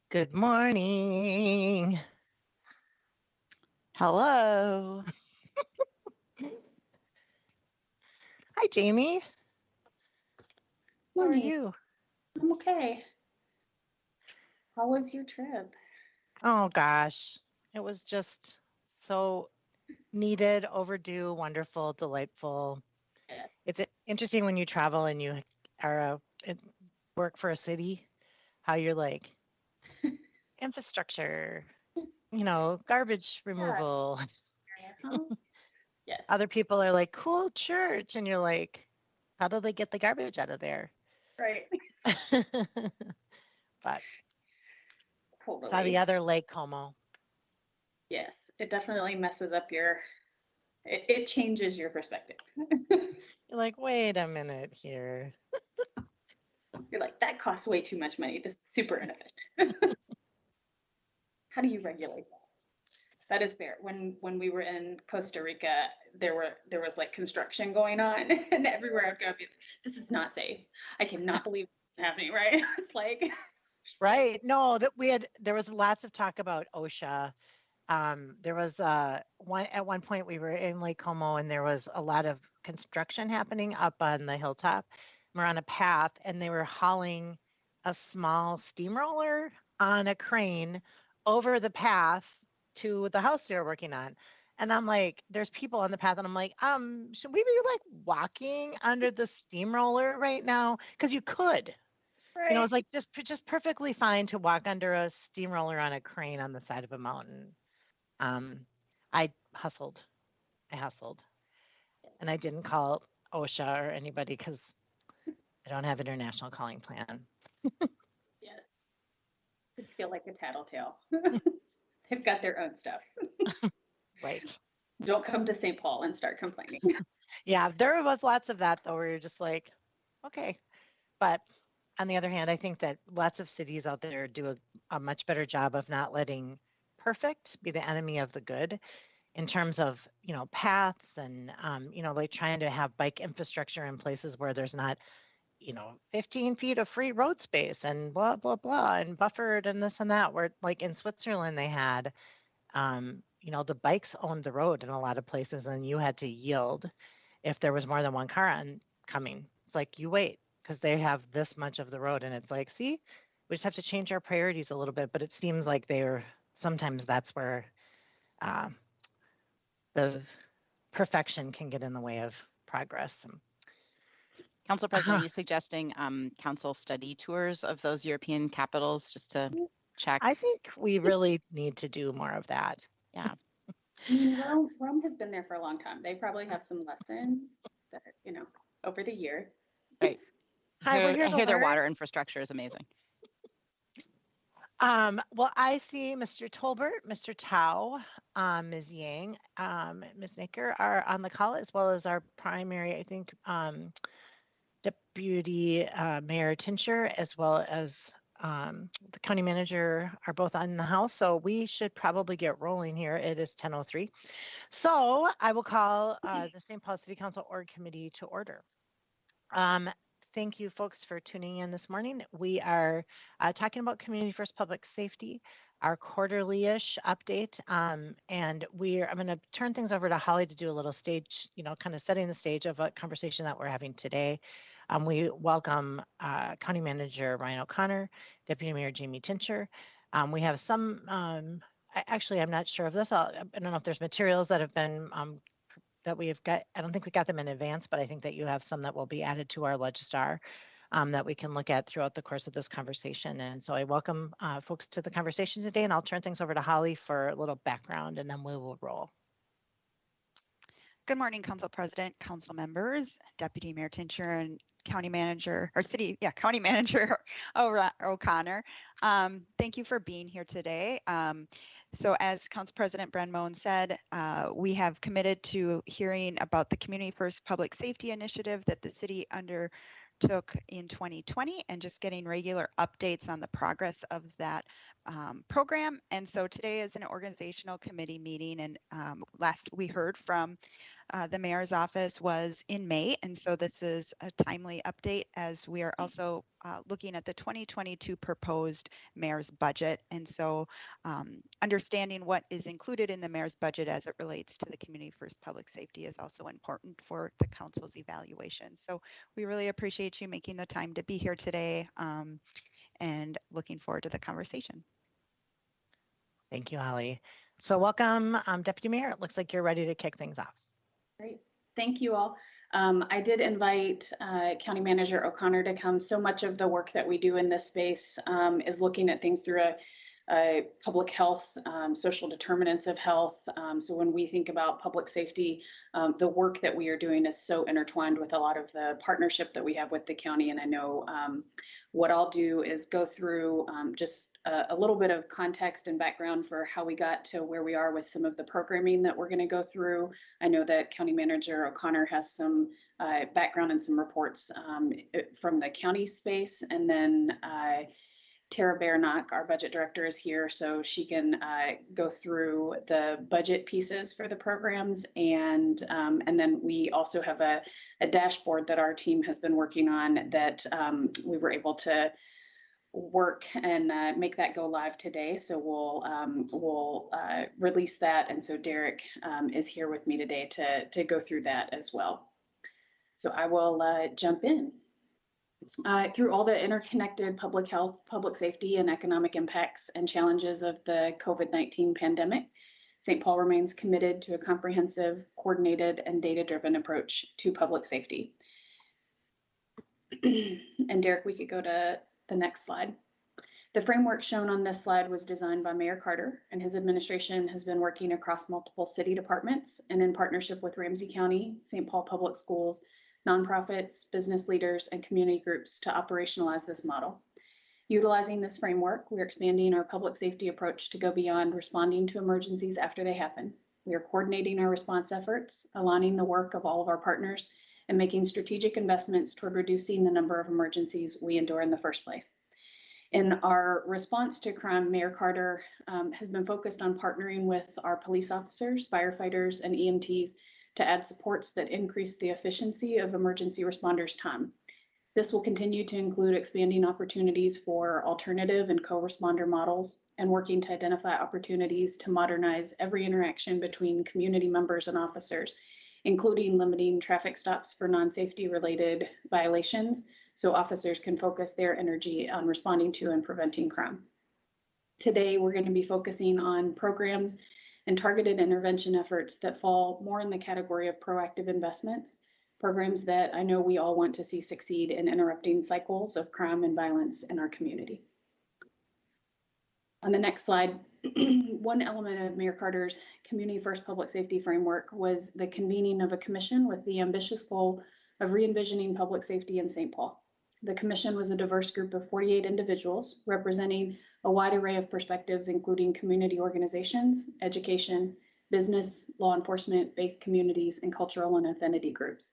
Good morning. Hello. Hi, Jamie. How are Morning. you? I'm okay. How was your trip? Oh, gosh. It was just so needed, overdue, wonderful, delightful. Yeah. It's interesting when you travel and you are work for a city, how you're like infrastructure, garbage removal. Huh? Yes. Other people are like, cool church. And you're like, how do they get the garbage out of there? Right. But saw the Totally. other Lake Como. Yes. It definitely messes up it changes your perspective. You're like, wait a minute here. You're like, that costs way too much money. This is super inefficient. How do you regulate that? That is fair. When we were in Costa Rica, there was like construction going on, and everywhere I'd go, I'd be like, this is not safe. I cannot believe this is happening, right? It's like Right. No, that there was lots of talk about OSHA. There was at one point we were in Lake Como and there was a lot of construction happening up on the hilltop. We're on a path and they were hauling a small steamroller on a crane over the path to the house they were working on. And I'm like, there's people on the path, and I'm like, should we be like walking under the steamroller right now? Because you could. right. It's like just perfectly fine to walk under a steamroller on a crane on the side of a mountain. Um, I hustled. I hustled, and I didn't call OSHA or anybody because I don't have international calling plan. Yes. I feel like a tattletale. They've got their own stuff. Right. Don't come to St. Paul and start complaining. Yeah, there was lots of that though, where you're just like, okay. But on the other hand, I think that lots of cities out there do a much better job of not letting perfect be the enemy of the good in terms of paths and like trying to have bike infrastructure in places where there's not 15 feet of free road space and blah blah blah and buffered and this and that, where like in Switzerland they had the bikes owned the road in a lot of places and you had to yield if there was more than one car on coming. It's like you wait because they have this much of the road, and it's like, see, we just have to change our priorities a little bit. But it seems like they're sometimes that's where uh, the perfection can get in the way of progress. Council President, are you suggesting council study tours of those European capitals just to check? I think we really need to do more of that. Yeah. I mean, Rome has been there for a long time. They probably have some lessons that, over the years. Right. Hi, we're here I to hear their learn. water infrastructure is amazing. Well, I see Mr. Tolbert, Mr. Tao, Ms. Yang, Ms. Naker are on the call, as well as our primary, I think, Deputy Mayor Tincher, as well as the county manager are both on the house. So we should probably get rolling here. It is 10:03. So I will call the St. Paul City Council Org Committee to order. Thank you, folks, for tuning in this morning. We are talking about Community First Public Safety, our quarterly-ish update, and I'm going to turn things over to Holly to do a little stage, kind of setting the stage of a conversation that we're having today. We welcome County Manager Ryan O'Connor, Deputy Mayor Jamie Tincher. We have some. Actually, I'm not sure of this. I don't know if there's materials that have been that we have got. I don't think we got them in advance, but I think that you have some that will be added to our Legistar that we can look at throughout the course of this conversation. And so I welcome folks to the conversation today, and I'll turn things over to Holly for a little background, and then we will roll. Good morning, Council President, Council members, Deputy Mayor Tincher, and County Manager O'Connor. Thank you for being here today. So as Council President Brandmoen said, we have committed to hearing about the Community First Public Safety Initiative that the city undertook in 2020 and just getting regular updates on the progress of that program. And so today is an organizational committee meeting, and last we heard from the mayor's office was in May, and so this is a timely update as we are also looking at the 2022 proposed mayor's budget. And so understanding what is included in the mayor's budget as it relates to the Community First Public Safety is also important for the council's evaluation. So we really appreciate you making the time to be here today, and looking forward to the conversation. Thank you, Holly. So welcome, Deputy Mayor. It looks like you're ready to kick things off. Great. Thank you all. I did invite County Manager O'Connor to come. So much of the work that we do in this space is looking at things through a public health, social determinants of health. So when we think about public safety, the work that we are doing is so intertwined with a lot of the partnership that we have with the county. And I know what I'll do is go through just a little bit of context and background for how we got to where we are with some of the programming that we're going to go through. I know that County Manager O'Connor has some background and some reports from the county space. And then Tara Baernock, our budget director, is here, so she can go through the budget pieces for the programs, and then we also have a dashboard that our team has been working on that we were able to work and make that go live today. So we'll release that, and so Derek is here with me today to go through that as well. So I will jump in. Through all the interconnected public health, public safety, and economic impacts and challenges of the COVID-19 pandemic, St. Paul remains committed to a comprehensive, coordinated, and data-driven approach to public safety. And Derek, we could go to the next slide. The framework shown on this slide was designed by Mayor Carter, and his administration has been working across multiple city departments and in partnership with Ramsey County, St. Paul Public Schools, nonprofits, business leaders, and community groups to operationalize this model. Utilizing this framework, we're expanding our public safety approach to go beyond responding to emergencies after they happen. We are coordinating our response efforts, aligning the work of all of our partners, and making strategic investments toward reducing the number of emergencies we endure in the first place. In our response to crime, Mayor Carter has been focused on partnering with our police officers, firefighters, and EMTs to add supports that increase the efficiency of emergency responders' time. This will continue to include expanding opportunities for alternative and co-responder models and working to identify opportunities to modernize every interaction between community members and officers, including limiting traffic stops for non-safety related violations so officers can focus their energy on responding to and preventing crime. Today, we're going to be focusing on programs and targeted intervention efforts that fall more in the category of proactive investments, programs that I know we all want to see succeed in interrupting cycles of crime and violence in our community. On the next slide, one element of Mayor Carter's Community First Public Safety Framework was the convening of a commission with the ambitious goal of re-envisioning public safety in St. Paul. The commission was a diverse group of 48 individuals representing a wide array of perspectives, including community organizations, education, business, law enforcement, faith communities, and cultural and affinity groups.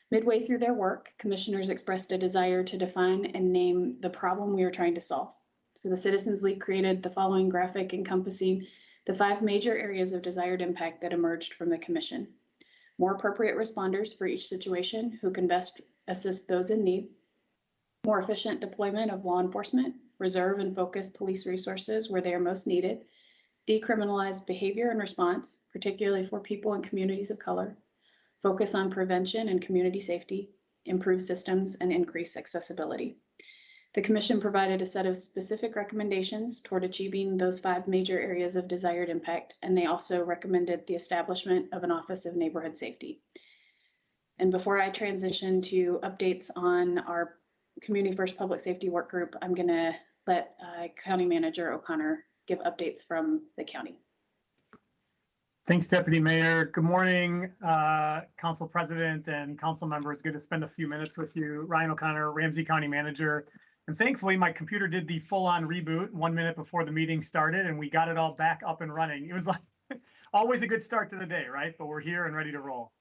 Midway through their work, commissioners expressed a desire to define and name the problem we are trying to solve. So the Citizens League created the following graphic encompassing the 5 major areas of desired impact that emerged from the commission. More appropriate responders for each situation who can best assist those in need. More efficient deployment of law enforcement, reserve and focus police resources where they are most needed, decriminalize behavior and response, particularly for people in communities of color, focus on prevention and community safety, improve systems, and increase accessibility. The Commission provided a set of specific recommendations toward achieving those 5 major areas of desired impact, and they also recommended the establishment of an Office of Neighborhood Safety. And before I transition to updates on our Community First Public Safety Work Group, I'm going to let County Manager O'Connor give updates from the county. Thanks, Deputy Mayor. Good morning, Council President and Council members. Good to spend a few minutes with you. Ryan O'Connor, Ramsey County Manager. And thankfully, my computer did the full-on reboot 1 minute before the meeting started, and we got it all back up and running. It was like always a good start to the day, right? But we're here and ready to roll.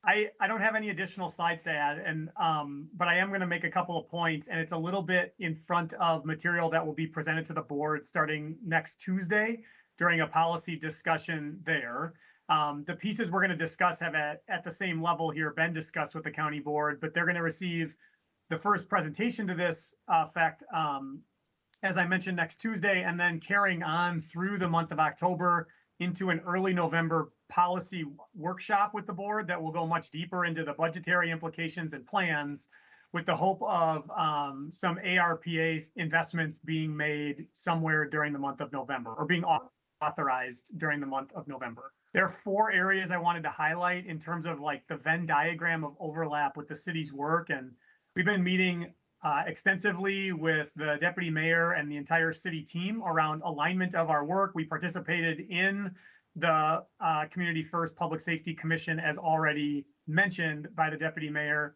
I don't have any additional slides to add, and but I am going to make a couple of points, and it's a little bit in front of material that will be presented to the board starting next Tuesday during a policy discussion there. The pieces we're going to discuss have at the same level here been discussed with the county board, but they're going to receive the first presentation to this effect, as I mentioned, next Tuesday, and then carrying on through the month of October into an early November policy workshop with the board that will go much deeper into the budgetary implications and plans, with the hope of some ARPA investments being made somewhere during the month of November, or being authorized during the month of November. There are 4 areas I wanted to highlight in terms of like the Venn diagram of overlap with the city's work. And we've been meeting extensively with the deputy mayor and the entire city team around alignment of our work. We participated in the Community First Public Safety Commission, as already mentioned by the deputy mayor,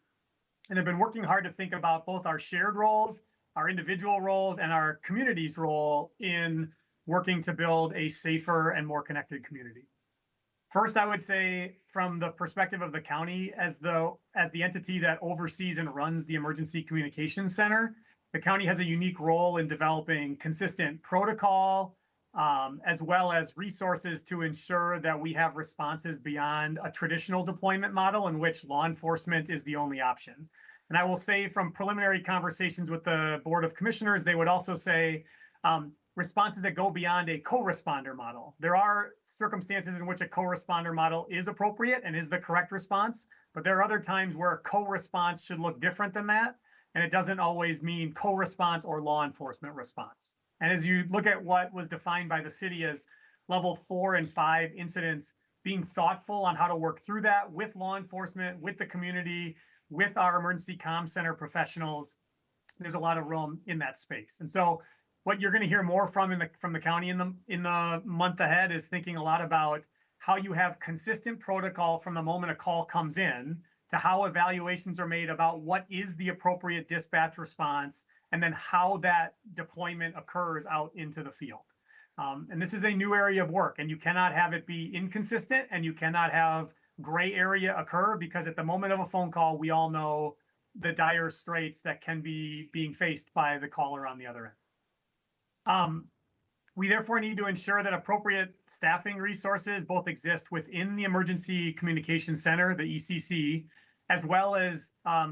and have been working hard to think about both our shared roles, our individual roles, and our community's role in working to build a safer and more connected community. First, I would say from the perspective of the county, as the entity that oversees and runs the Emergency Communications Center, the county has a unique role in developing consistent protocol, as well as resources to ensure that we have responses beyond a traditional deployment model in which law enforcement is the only option. And I will say from preliminary conversations with the Board of Commissioners, they would also say responses that go beyond a co-responder model. There are circumstances in which a co-responder model is appropriate and is the correct response, but there are other times where a co-response should look different than that, and it doesn't always mean co-response or law enforcement response. And as you look at what was defined by the city as level 4 and 5 incidents, being thoughtful on how to work through that with law enforcement, with the community, with our emergency comm center professionals, there's a lot of room in that space. And so what you're going to hear more from the county in the month ahead is thinking a lot about how you have consistent protocol from the moment a call comes in to how evaluations are made about what is the appropriate dispatch response, and then how that deployment occurs out into the field. And this is a new area of work, and you cannot have it be inconsistent, and you cannot have gray area occur, because at the moment of a phone call, we all know the dire straits that can be being faced by the caller on the other end. We therefore need to ensure that appropriate staffing resources both exist within the Emergency Communications Center, the ECC, as well as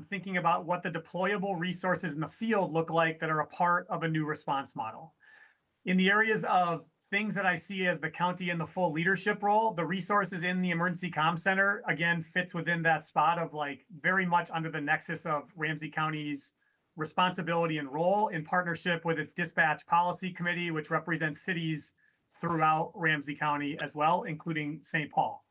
thinking about what the deployable resources in the field look like that are a part of a new response model. In the areas of things that I see as the county in the full leadership role, the resources in the Emergency Comm Center, again, fits within that spot of like very much under the nexus of Ramsey County's responsibility and role in partnership with its dispatch policy committee, which represents cities throughout Ramsey County as well, including St. Paul.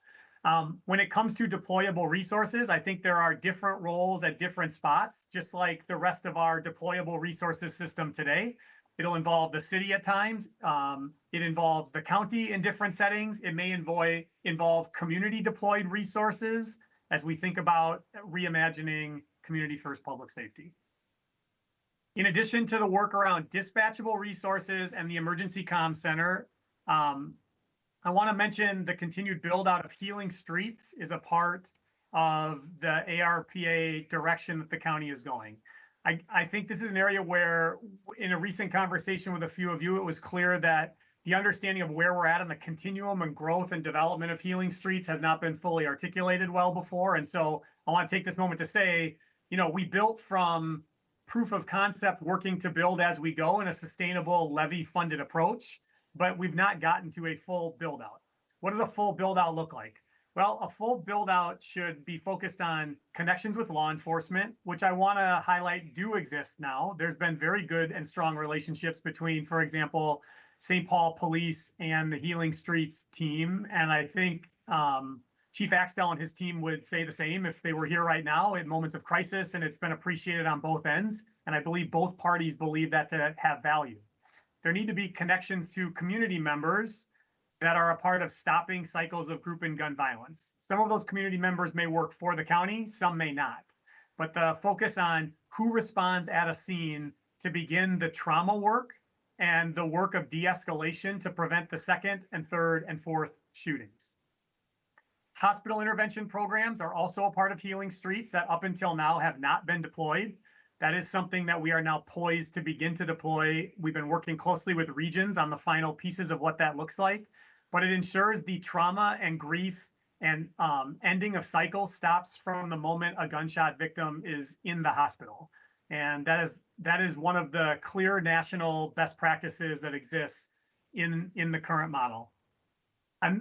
When it comes to deployable resources, I think there are different roles at different spots, just like the rest of our deployable resources system today. It'll involve the city at times. It involves the county in different settings. It may involve community deployed resources as we think about reimagining community first public safety. In addition to the work around dispatchable resources and the Emergency Comm Center, I want to mention the continued build out of Healing Streets is a part of the ARPA direction that the county is going. I think this is an area where, in a recent conversation with a few of you, it was clear that the understanding of where we're at in the continuum and growth and development of Healing Streets has not been fully articulated well before. And so I want to take this moment to say, you know, we built from proof of concept, working to build as we go in a sustainable levy funded approach, but we've not gotten to a full build out. What does a full build out look like? Well, a full build out should be focused on connections with law enforcement, which I want to highlight do exist now. There's been very good and strong relationships between, for example, St. Paul Police and the Healing Streets team. And I think Chief Axtell and his team would say the same if they were here right now in moments of crisis, and it's been appreciated on both ends. And I believe both parties believe that to have value. There need to be connections to community members that are a part of stopping cycles of group and gun violence. Some of those community members may work for the county, some may not. But the focus on who responds at a scene to begin the trauma work and the work of de-escalation to prevent the second and third and fourth shootings. Hospital intervention programs are also a part of Healing Streets that up until now have not been deployed. That is something that we are now poised to begin to deploy. We've been working closely with regions on the final pieces of what that looks like. but it ensures the trauma and grief and ending of cycles stops from the moment a gunshot victim is in the hospital. And that is one of the clear national best practices that exists in the current model.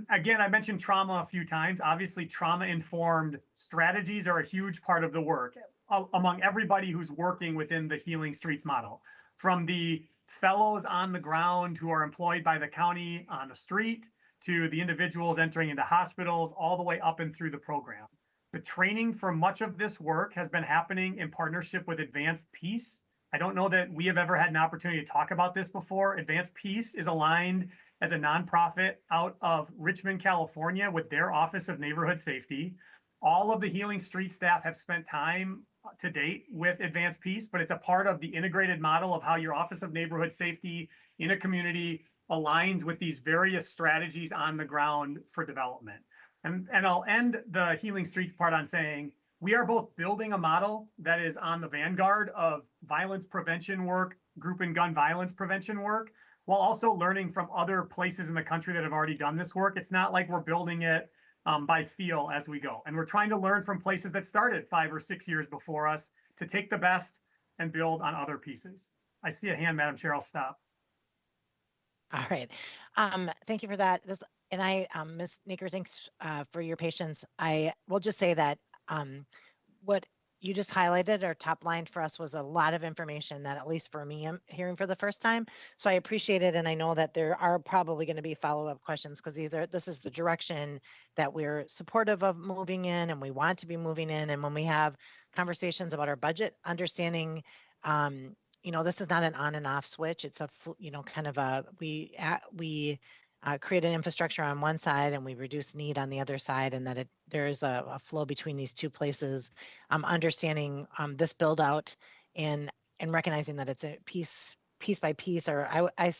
Again, I mentioned trauma a few times. Obviously, trauma-informed strategies are a huge part of the work among everybody who's working within the Healing Streets model, from the fellows on the ground who are employed by the county on the street to the individuals entering into hospitals, all the way up and through the program. The training for much of this work has been happening in partnership with Advanced Peace. I don't know that we have ever had an opportunity to talk about this before. Advanced Peace is aligned as a nonprofit out of Richmond, California, with their Office of Neighborhood Safety. All of the Healing Street staff have spent time to date with Advanced Peace, but it's a part of the integrated model of how your Office of Neighborhood Safety in a community aligns with these various strategies on the ground for development. And I'll end the Healing Streets part on saying, we are both building a model that is on the vanguard of violence prevention work, group and gun violence prevention work, while also learning from other places in the country that have already done this work. It's not like we're building it by feel as we go. And we're trying to learn from places that started 5 or 6 years before us to take the best and build on other pieces. I see a hand, Madam Chair, I'll stop. All right. Thank you for that. Ms. Naker, thanks for your patience. I will just say that what you just highlighted, our top line for us, was a lot of information that, at least for me, I'm hearing for the first time. So I appreciate it. And I know that there are probably going to be follow-up questions, because either this is the direction that we're supportive of moving in and we want to be moving in. And when we have conversations about our budget, understanding, this is not an on and off switch. It's a, kind of a, we create an infrastructure on one side and we reduce need on the other side, and that there is a flow between these two places. Understanding this build out and recognizing that it's a piece by piece, or I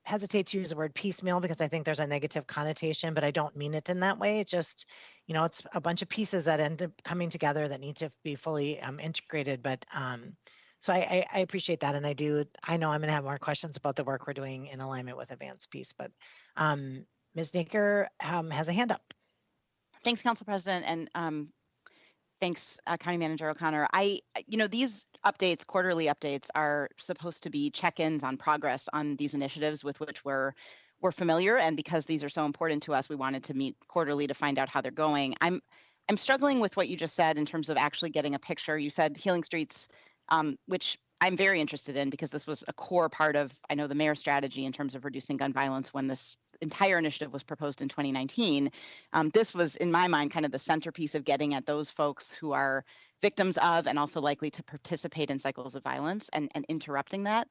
hesitate to use the word piecemeal because I think there's a negative connotation, but I don't mean it in that way. It just, it's a bunch of pieces that end up coming together that need to be fully integrated. But so I appreciate that. And I know I'm going to have more questions about the work we're doing in alignment with Advanced Peace, but Ms. Naker has a hand up. Thanks, Council President, and thanks, County Manager O'Connor. These updates, quarterly updates, are supposed to be check-ins on progress on these initiatives with which we're familiar, and because these are so important to us, we wanted to meet quarterly to find out how they're going. I'm struggling with what you just said in terms of actually getting a picture. You said Healing Streets, which I'm very interested in, because this was a core part of, I know, the mayor's strategy in terms of reducing gun violence when this entire initiative was proposed in 2019. This was, in my mind, kind of the centerpiece of getting at those folks who are victims of and also likely to participate in cycles of violence and interrupting that.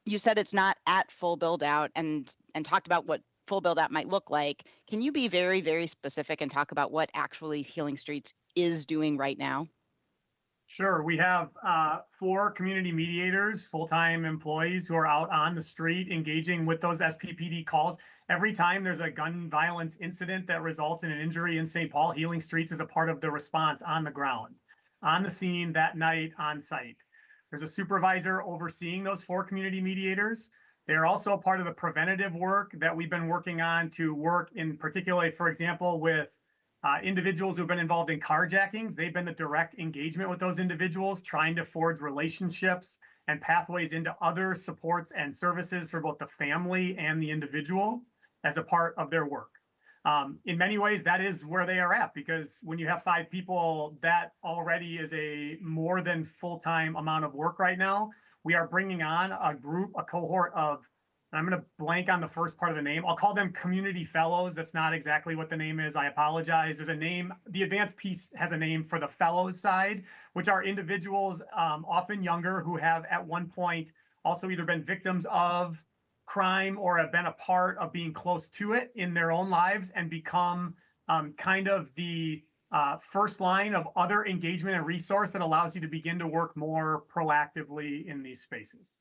You said it's not at full build out and talked about what full build out might look like. Can you be very, very specific and talk about what actually Healing Streets is doing right now? Sure. We have 4 community mediators, full-time employees who are out on the street engaging with those SPPD calls. Every time there's a gun violence incident that results in an injury in St. Paul, Healing Streets is a part of the response on the ground, on the scene that night, on site. There's a supervisor overseeing those 4 community mediators. They're also a part of the preventative work that we've been working on to work in particular, for example, with individuals who've been involved in carjackings. They've been the direct engagement with those individuals, trying to forge relationships and pathways into other supports and services for both the family and the individual as a part of their work. In many ways, that is where they are at, because when you have 5 people, that already is a more than full-time amount of work right now. We are bringing on a cohort of, I'm going to blank on the first part of the name. I'll call them community fellows. That's not exactly what the name is. I apologize. There's a name. The Advanced Peace has a name for the fellows side, which are individuals, often younger, who have at one point also either been victims of crime or have been a part of being close to it in their own lives and become kind of the first line of other engagement and resource that allows you to begin to work more proactively in these spaces.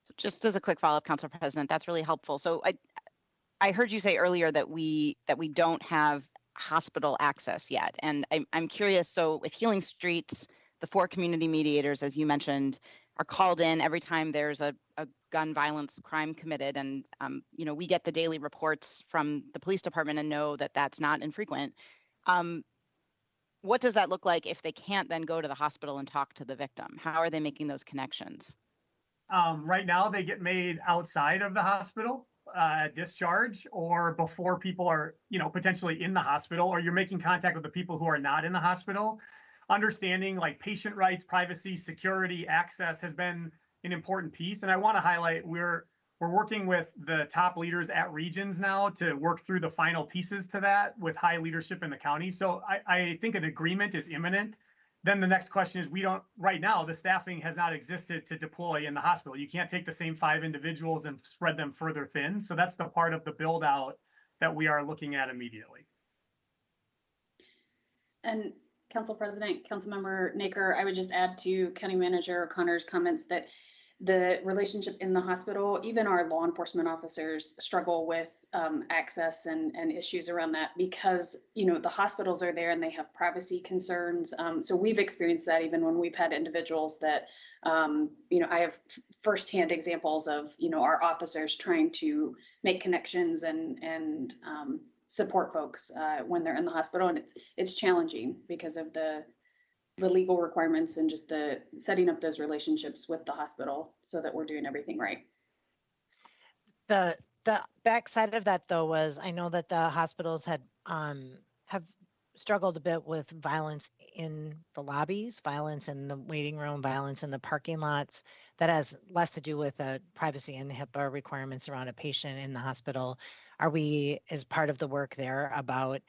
So just as a quick follow-up, Council President, that's really helpful. So I heard you say earlier that we don't have hospital access yet, and I'm curious. So if Healing Streets, the 4 community mediators, as you mentioned, are called in every time there's a gun violence crime committed. And, you know, we get the daily reports from the police department and know that that's not infrequent. What does that look like if they can't then go to the hospital and talk to the victim? How are they making those connections? Right now, they get made outside of the hospital, discharge, or before people are, you know, potentially in the hospital, or you're making contact with the people who are not in the hospital. Understanding like patient rights, privacy, security, access has been an important piece. And I want to highlight we're working with the top leaders at regions now to work through the final pieces to that with high leadership in the county. So I think an agreement is imminent. Then the next question is, we don't, right now, the staffing has not existed to deploy in the hospital. You can't take the same 5 individuals and spread them further thin. So that's the part of the build out that we are looking at immediately. And Council President, Councilmember Naker, I would just add to County Manager O'Connor's comments that the relationship in the hospital, even our law enforcement officers struggle with access and issues around that because, you know, the hospitals are there and they have privacy concerns. So we've experienced that even when we've had individuals that, you know, I have firsthand examples of, you know, our officers trying to make connections and support folks when they're in the hospital. And it's challenging because of the legal requirements and just the setting up those relationships with the hospital so that we're doing everything right. The backside of that, though, was I know that the hospitals have struggled a bit with violence in the lobbies, violence in the waiting room, violence in the parking lots. That has less to do with privacy and HIPAA requirements around a patient in the hospital. Are we, as part of the work there, about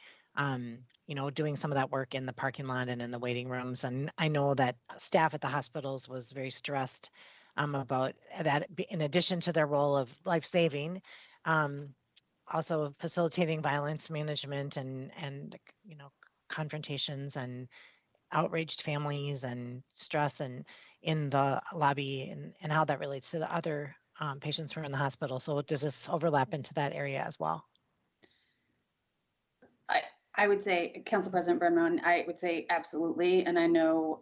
you know, doing some of that work in the parking lot and in the waiting rooms? And I know that staff at the hospitals was very stressed about that, in addition to their role of life-saving, also facilitating violence management and you know, confrontations and outraged families and stress and in the lobby and how that relates to the other patients who are in the hospital. So does this overlap into that area as well? I would say, Council President Brennan, I would say absolutely. And I know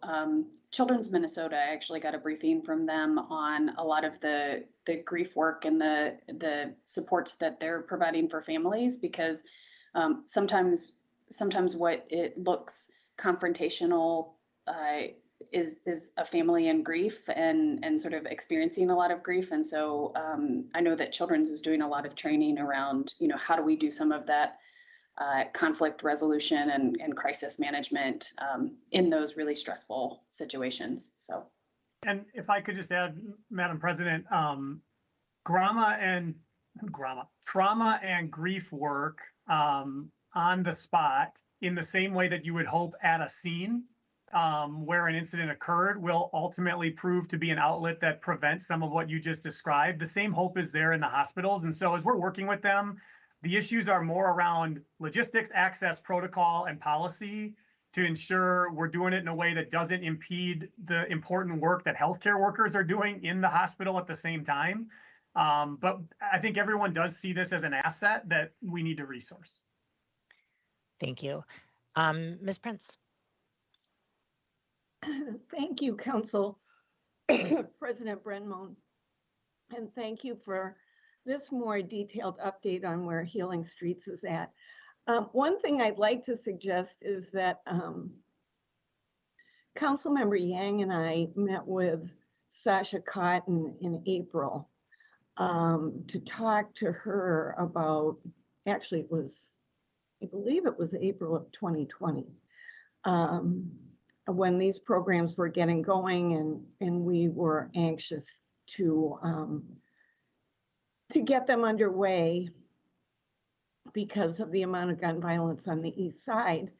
Children's Minnesota, I actually got a briefing from them on a lot of the grief work and the supports that they're providing for families, because sometimes what it looks confrontational is a family in grief and sort of experiencing a lot of grief. And so I know that Children's is doing a lot of training around, you know, how do we do some of that conflict resolution and crisis management in those really stressful situations. So, and if I could just add, Madam President, trauma and grief work on the spot in the same way that you would hope at a scene where an incident occurred will ultimately prove to be an outlet that prevents some of what you just described. The same hope is there in the hospitals. And so as we're working with them, the issues are more around logistics, access, protocol, and policy to ensure we're doing it in a way that doesn't impede the important work that healthcare workers are doing in the hospital at the same time. But I think everyone does see this as an asset that we need to resource. Thank you. Ms. Prince. Thank you, Council President Brennan, and thank you for this more detailed update on where Healing Streets is at. One thing I'd like to suggest is that Councilmember Yang and I met with Sasha Cotton in April to talk to her about, actually it was, I believe it was April of 2020, when these programs were getting going and we were anxious to get them underway because of the amount of gun violence on the east side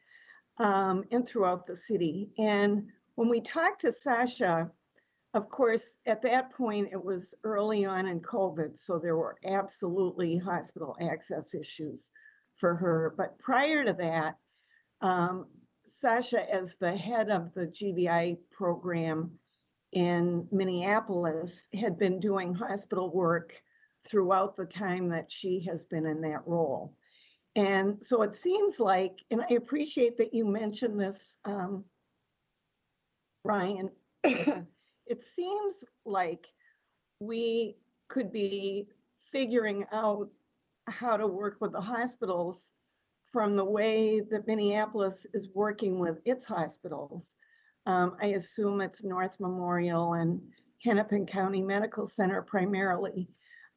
and throughout the city. And when we talked to Sasha, of course, at that point, it was early on in COVID, so there were absolutely hospital access issues for her. But prior to that, Sasha, as the head of the GBI program in Minneapolis, had been doing hospital work throughout the time that she has been in that role. And so it seems like, and I appreciate that you mentioned this Ryan, it seems like we could be figuring out how to work with the hospitals from the way that Minneapolis is working with its hospitals. I assume it's North Memorial and Hennepin County Medical Center primarily.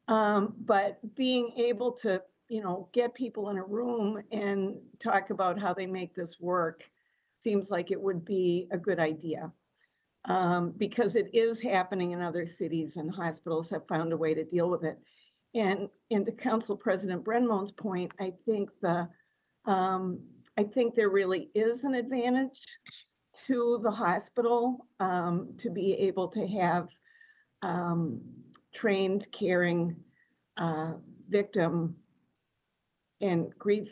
But being able to, get people in a room and talk about how they make this work seems like it would be a good idea. Because it is happening in other cities and hospitals have found a way to deal with it. And to Council President Brenmoen's point, I think there really is an advantage to the hospital to be able to have trained, caring victim and grief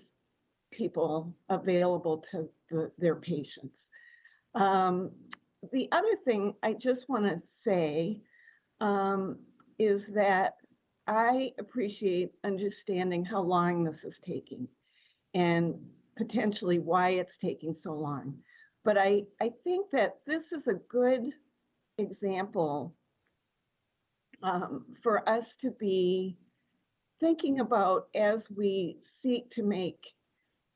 people available to their patients. The other thing I just want to say is that I appreciate understanding how long this is taking and potentially why it's taking so long. But I think that this is a good example for us to be thinking about as we seek to make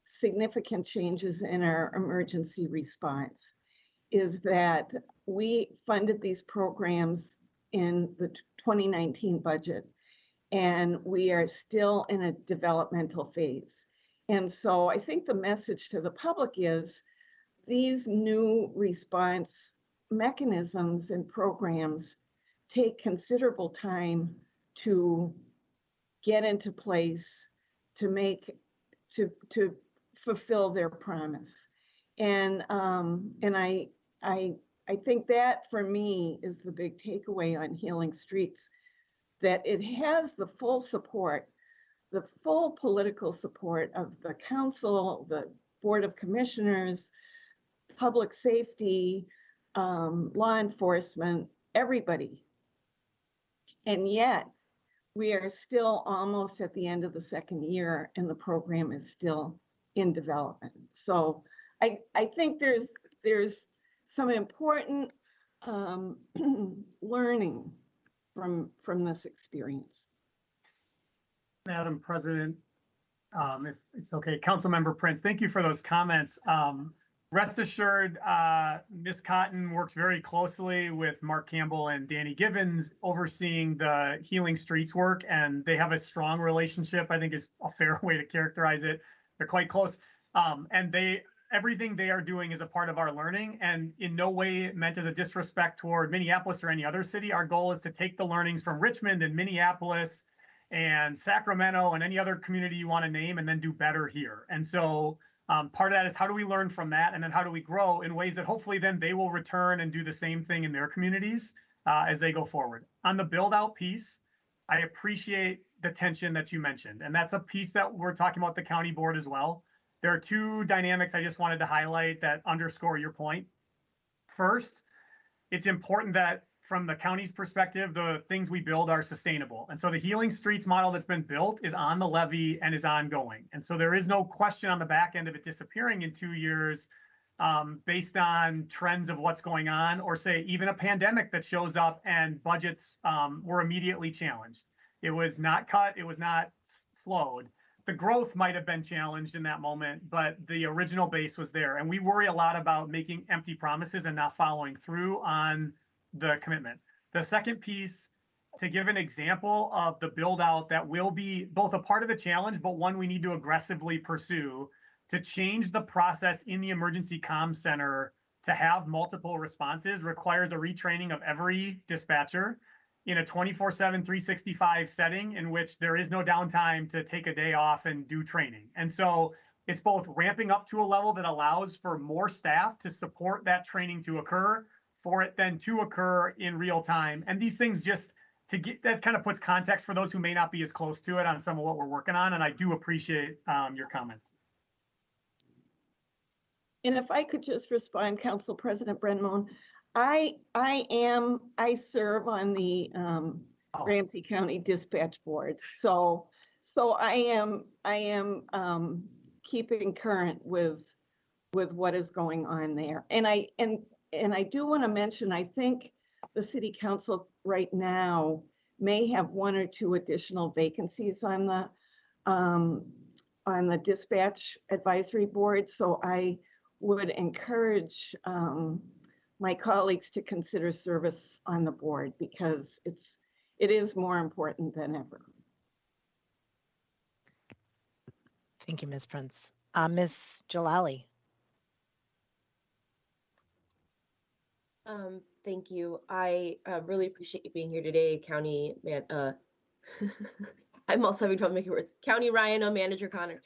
significant changes in our emergency response, is that we funded these programs in the 2019 budget, and we are still in a developmental phase. And so I think the message to the public is these new response mechanisms and programs take considerable time to get into place, to fulfill their promise. And I think that for me is the big takeaway on Healing Streets, that it has the full support, the full political support of the council, the Board of Commissioners, public safety, law enforcement, everybody. And yet we are still almost at the end of the second year and the program is still in development. So I think there's some important learning from this experience. Madam President, if it's okay, Councilmember Prince, thank you for those comments. Rest assured, Ms. Cotton works very closely with Mark Campbell and Danny Givens overseeing the Healing Streets work, and they have a strong relationship, I think is a fair way to characterize it. They're quite close. And everything they are doing is a part of our learning, and in no way meant as a disrespect toward Minneapolis or any other city. Our goal is to take the learnings from Richmond and Minneapolis and Sacramento and any other community you want to name and then do better here. And so part of that is how do we learn from that, and then how do we grow in ways that hopefully then they will return and do the same thing in their communities as they go forward. On the build out piece, I appreciate the tension that you mentioned, and that's a piece that we're talking about the county board as well. There are two dynamics I just wanted to highlight that underscore your point. First, it's important that from the county's perspective, the things we build are sustainable. And so the Healing Streets model that's been built is on the levee and is ongoing. And so there is no question on the back end of it disappearing in 2 years based on trends of what's going on, or say even a pandemic that shows up and budgets were immediately challenged. It was not cut, it was not slowed. The growth might have been challenged in that moment, but the original base was there. And we worry a lot about making empty promises and not following through on the commitment. The second piece, to give an example of the build out that will be both a part of the challenge, but one we need to aggressively pursue, to change the process in the emergency comm center to have multiple responses requires a retraining of every dispatcher in a 24/7, 365 setting in which there is no downtime to take a day off and do training. And so it's both ramping up to a level that allows for more staff to support that training to occur, for it then to occur in real time. And these things just to get, that kind of puts context for those who may not be as close to it on some of what we're working on. And I do appreciate your comments. And if I could just respond, Council President Brenmoen, I serve on the Ramsey County Dispatch Board, so I am keeping current with what is going on there, and and I do want to mention, I think the city council right now may have one or two additional vacancies on the dispatch advisory board. So I would encourage my colleagues to consider service on the board because it is more important than ever. Thank you, Ms. Prince. Ms. Jalali. Thank you. I really appreciate you being here today, County Man. I'm also having trouble making words. County Ryan, Manager Connor.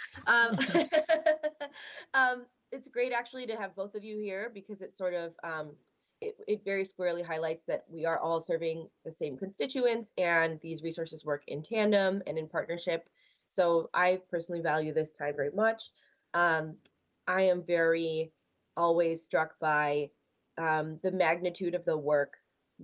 It's great actually to have both of you here because it sort of it very squarely highlights that we are all serving the same constituents and these resources work in tandem and in partnership. So I personally value this time very much. I am very always struck by the magnitude of the work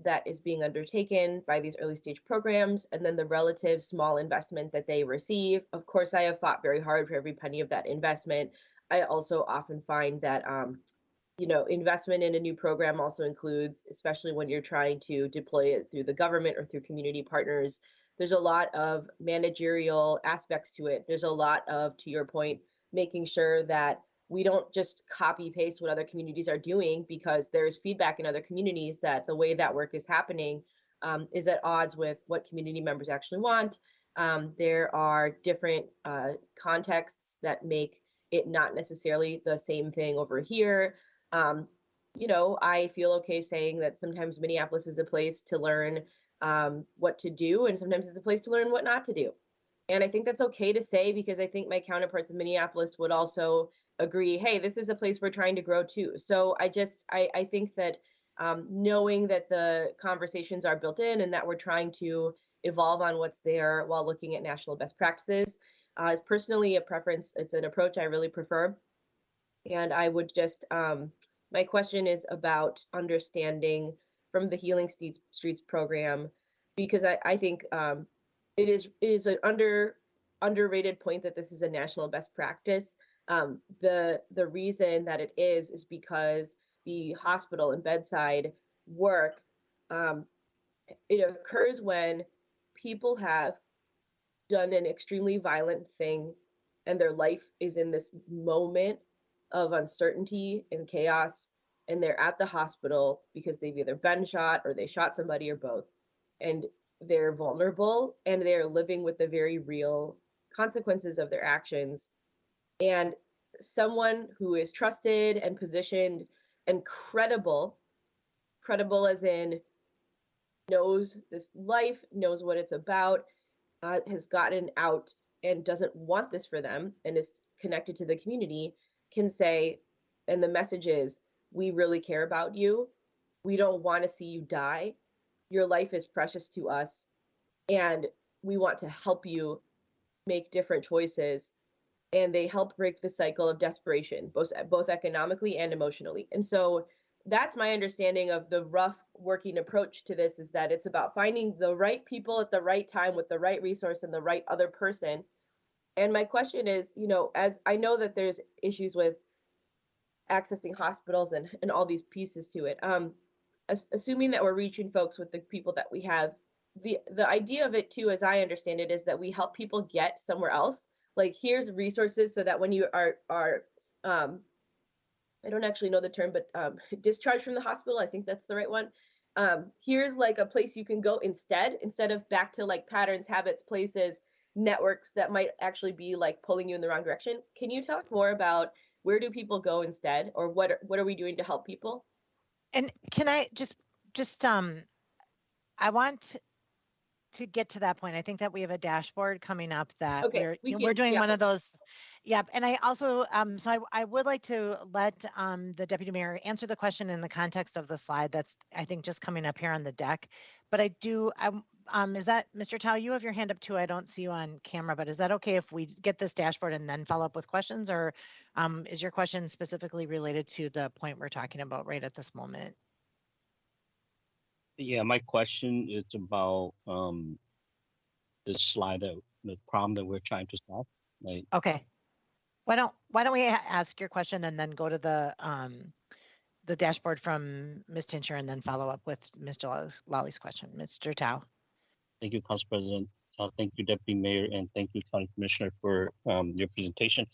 that is being undertaken by these early stage programs and then the relative small investment that they receive. Of course, I have fought very hard for every penny of that investment. I also often find that, investment in a new program also includes, especially when you're trying to deploy it through the government or through community partners, there's a lot of managerial aspects to it. There's a lot of, to your point, making sure that we don't just copy paste what other communities are doing because there's feedback in other communities that the way that work is happening is at odds with what community members actually want. There are different contexts that make it not necessarily the same thing over here. I feel okay saying that sometimes Minneapolis is a place to learn what to do, and sometimes it's a place to learn what not to do. And I think that's okay to say because I think my counterparts in Minneapolis would also agree, hey, this is a place we're trying to grow too. So I think that knowing that the conversations are built in and that we're trying to evolve on what's there while looking at national best practices is personally a preference. It's an approach I really prefer. And I would just, my question is about understanding from the Healing Streets program, because I think it is an underrated point that this is a national best practice. The reason that it is because the hospital and bedside work, it occurs when people have done an extremely violent thing and their life is in this moment of uncertainty and chaos, and they're at the hospital because they've either been shot or they shot somebody or both, and they're vulnerable and they're living with the very real consequences of their actions. And someone who is trusted and positioned and credible as in knows this life, knows what it's about, has gotten out and doesn't want this for them and is connected to the community, can say, and the message is, we really care about you. We don't want to see you die. Your life is precious to us, and we want to help you make different choices. And they help break the cycle of desperation, both economically and emotionally. And so that's my understanding of the rough working approach to this, is that it's about finding the right people at the right time with the right resource and the right other person. And my question is, as I know that there's issues with accessing hospitals and all these pieces to it, assuming that we're reaching folks with the people that we have, the idea of it too, as I understand it, is that we help people get somewhere else. Like, here's resources so that when you are I don't actually know the term, but discharged from the hospital, I think that's the right one. Here's like a place you can go instead of back to like patterns, habits, places, networks that might actually be like pulling you in the wrong direction. Can you talk more about where do people go instead, or what are we doing to help people? And can I just I want to get to that point. I think that we have a dashboard coming up that we're doing one of those. Yeah. And I also, so I would like to let the deputy mayor answer the question in the context of the slide that's, I think, just coming up here on the deck. But is that, Mr. Tao, you have your hand up too. I don't see you on camera, but is that okay if we get this dashboard and then follow up with questions, or is your question specifically related to the point we're talking about right at this moment? Yeah, my question is about the slide, the problem that we're trying to solve. Okay. Why don't we ask your question and then go to the the dashboard from Ms. Tincher and then follow up with Mr. Lawley's question. Mr. Tao. Thank you, Council President. Thank you, Deputy Mayor, and thank you, County Commissioner, for your presentation.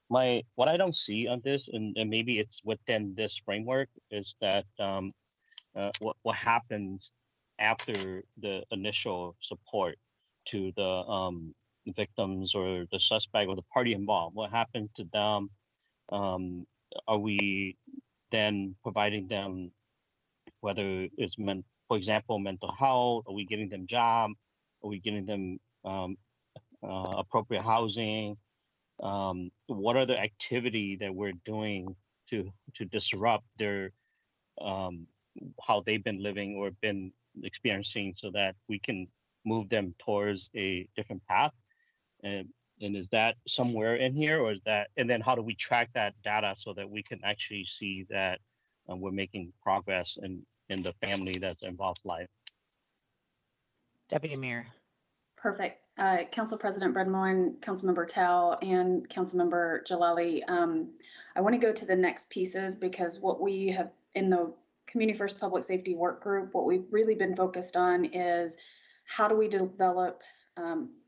What I don't see on this, and maybe it's within this framework, is that what happens after the initial support to the victims or the suspect or the party involved. What happens to them? Are we then providing them, whether it's for example, mental health? Are we getting them job? Are we getting them appropriate housing? What are the activity that we're doing to disrupt their how they've been living or been experiencing, so that we can move them towards a different path? And is that somewhere in here, or is that? And then how do we track that data so that we can actually see that we're making progress in the family that's involved life? Deputy Mayor. Perfect. Council President Brenmoen, Councilmember Tao, and Councilmember Jalali, I want to go to the next pieces, because what we have in the Community First Public Safety Work Group, what we've really been focused on is how do we develop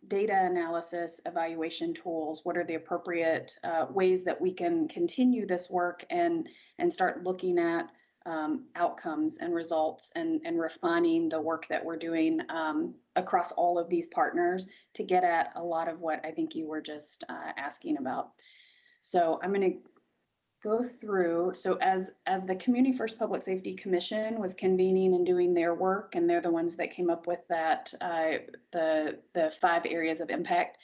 data analysis evaluation tools? What are the appropriate ways that we can continue this work and start looking at outcomes and results and refining the work that we're doing across all of these partners to get at a lot of what I think you were just asking about. So I'm going to go through. So as the Community First Public Safety Commission was convening and doing their work, and they're the ones that came up with that, the 5 areas of impact,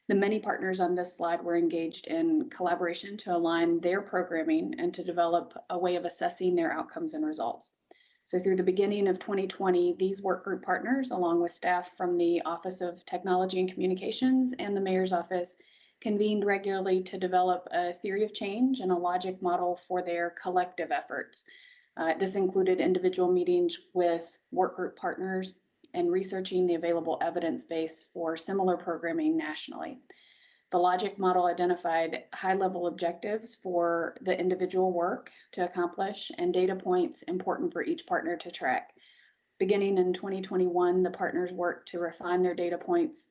the many partners on this slide were engaged in collaboration to align their programming and to develop a way of assessing their outcomes and results. So through the beginning of 2020, these work group partners, along with staff from the Office of Technology and Communications and the Mayor's Office, convened regularly to develop a theory of change and a logic model for their collective efforts. This included individual meetings with work group partners and researching the available evidence base for similar programming nationally. The logic model identified high-level objectives for the individual work to accomplish and data points important for each partner to track. Beginning in 2021, the partners worked to refine their data points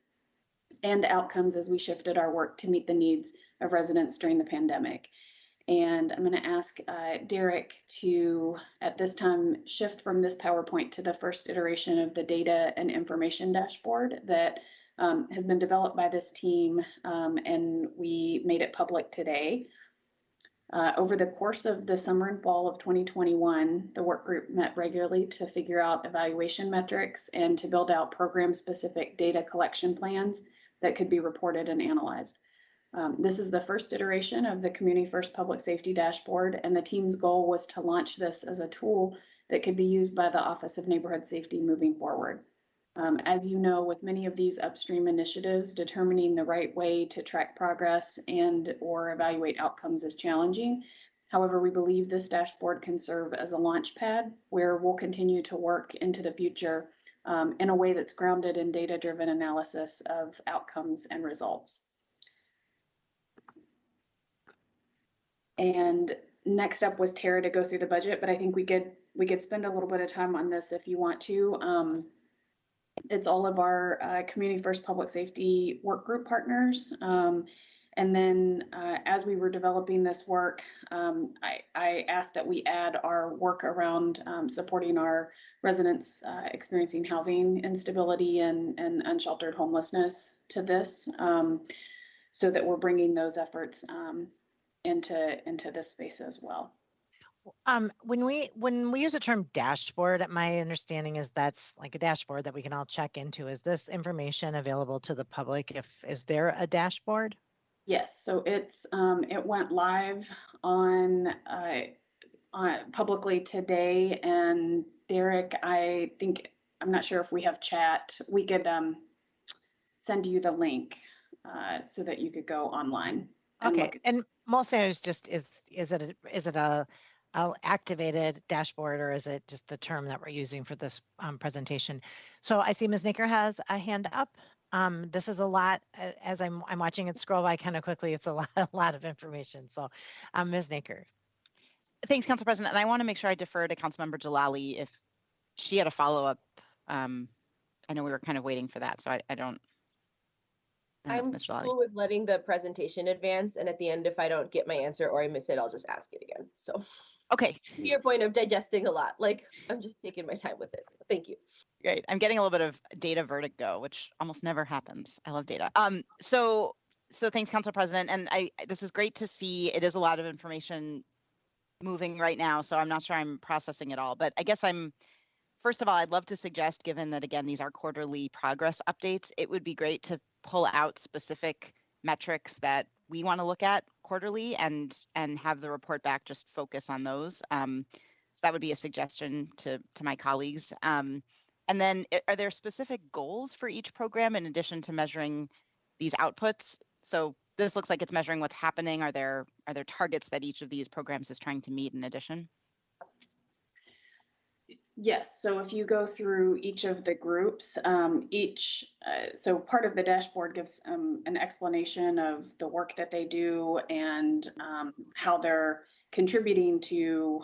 and outcomes as we shifted our work to meet the needs of residents during the pandemic. And I'm going to ask Derek to, at this time, shift from this PowerPoint to the first iteration of the data and information dashboard that has been developed by this team, and we made it public today. Over the course of the summer and fall of 2021, the work group met regularly to figure out evaluation metrics and to build out program-specific data collection plans that could be reported and analyzed. This is the first iteration of the Community First Public Safety Dashboard, and the team's goal was to launch this as a tool that could be used by the Office of Neighborhood Safety moving forward. As you know, with many of these upstream initiatives, determining the right way to track progress and or evaluate outcomes is challenging. However, we believe this dashboard can serve as a launch pad where we'll continue to work into the future in a way that's grounded in data-driven analysis of outcomes and results. And next up was Tara to go through the budget, but I think we could spend a little bit of time on this if you want to. It's all of our Community First Public Safety work group partners. And then as we were developing this work, I asked that we add our work around supporting our residents experiencing housing instability and unsheltered homelessness to this, so that we're bringing those efforts into this space as well. When we use the term dashboard, my understanding is that's like a dashboard that we can all check into. Is this information available to the public? Is there a dashboard? Yes, so it's it went live on publicly today, and Derek, I'm not sure if we have chat. We could send you the link so that you could go online. Okay, and mostly I was just is it a activated dashboard, or is it just the term that we're using for this presentation? So I see Ms. Naker has a hand up. This is a lot. As I'm watching it scroll by kind of quickly, it's a lot of information. So Ms. Naker. Thanks, Council President. And I want to make sure I defer to Councilmember Jalali if she had a follow-up. I know we were kind of waiting for that, so I don't know if I'm Ms. Jalali. cool with letting the presentation advance, and at the end, if I don't get my answer or I miss it, I'll just ask it again. So Okay, to your point of digesting a lot, like I'm just taking my time with it. So thank you. great. I'm getting a little bit of data vertigo, which almost never happens. I love data. So thanks, Council President. And this is great to see. It is a lot of information moving right now, so I'm not sure I'm processing it all. But I guess first of all, I'd love to suggest, given that, again, these are quarterly progress updates, it would be great to pull out specific metrics that we want to look at quarterly and have the report back just focus on those. So that would be a suggestion to my colleagues. And then are there specific goals for each program in addition to measuring these outputs? So this looks like it's measuring what's happening. Are there targets that each of these programs is trying to meet in addition? Yes, so if you go through each of the groups, so part of the dashboard gives an explanation of the work that they do and how they're contributing to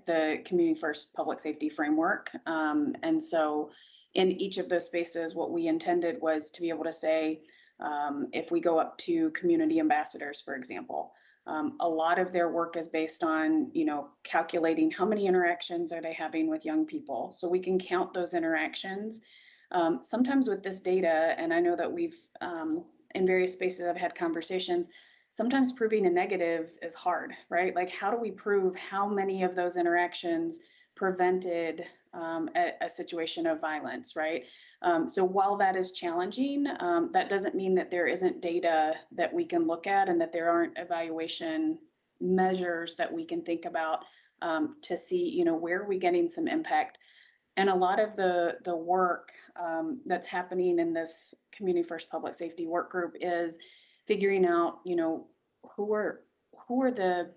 the Community First Public Safety Framework. And so in each of those spaces, what we intended was to be able to say, if we go up to community ambassadors, for example, a lot of their work is based on, calculating how many interactions are they having with young people. So we can count those interactions. Sometimes with this data, and I know that we've, in various spaces I've had conversations, sometimes proving a negative is hard, right? Like, how do we prove how many of those interactions prevented a situation of violence, right? So while that is challenging, that doesn't mean that there isn't data that we can look at and that there aren't evaluation measures that we can think about to see, where are we getting some impact. And a lot of the work that's happening in this Community First Public Safety Work Group is figuring out, who are the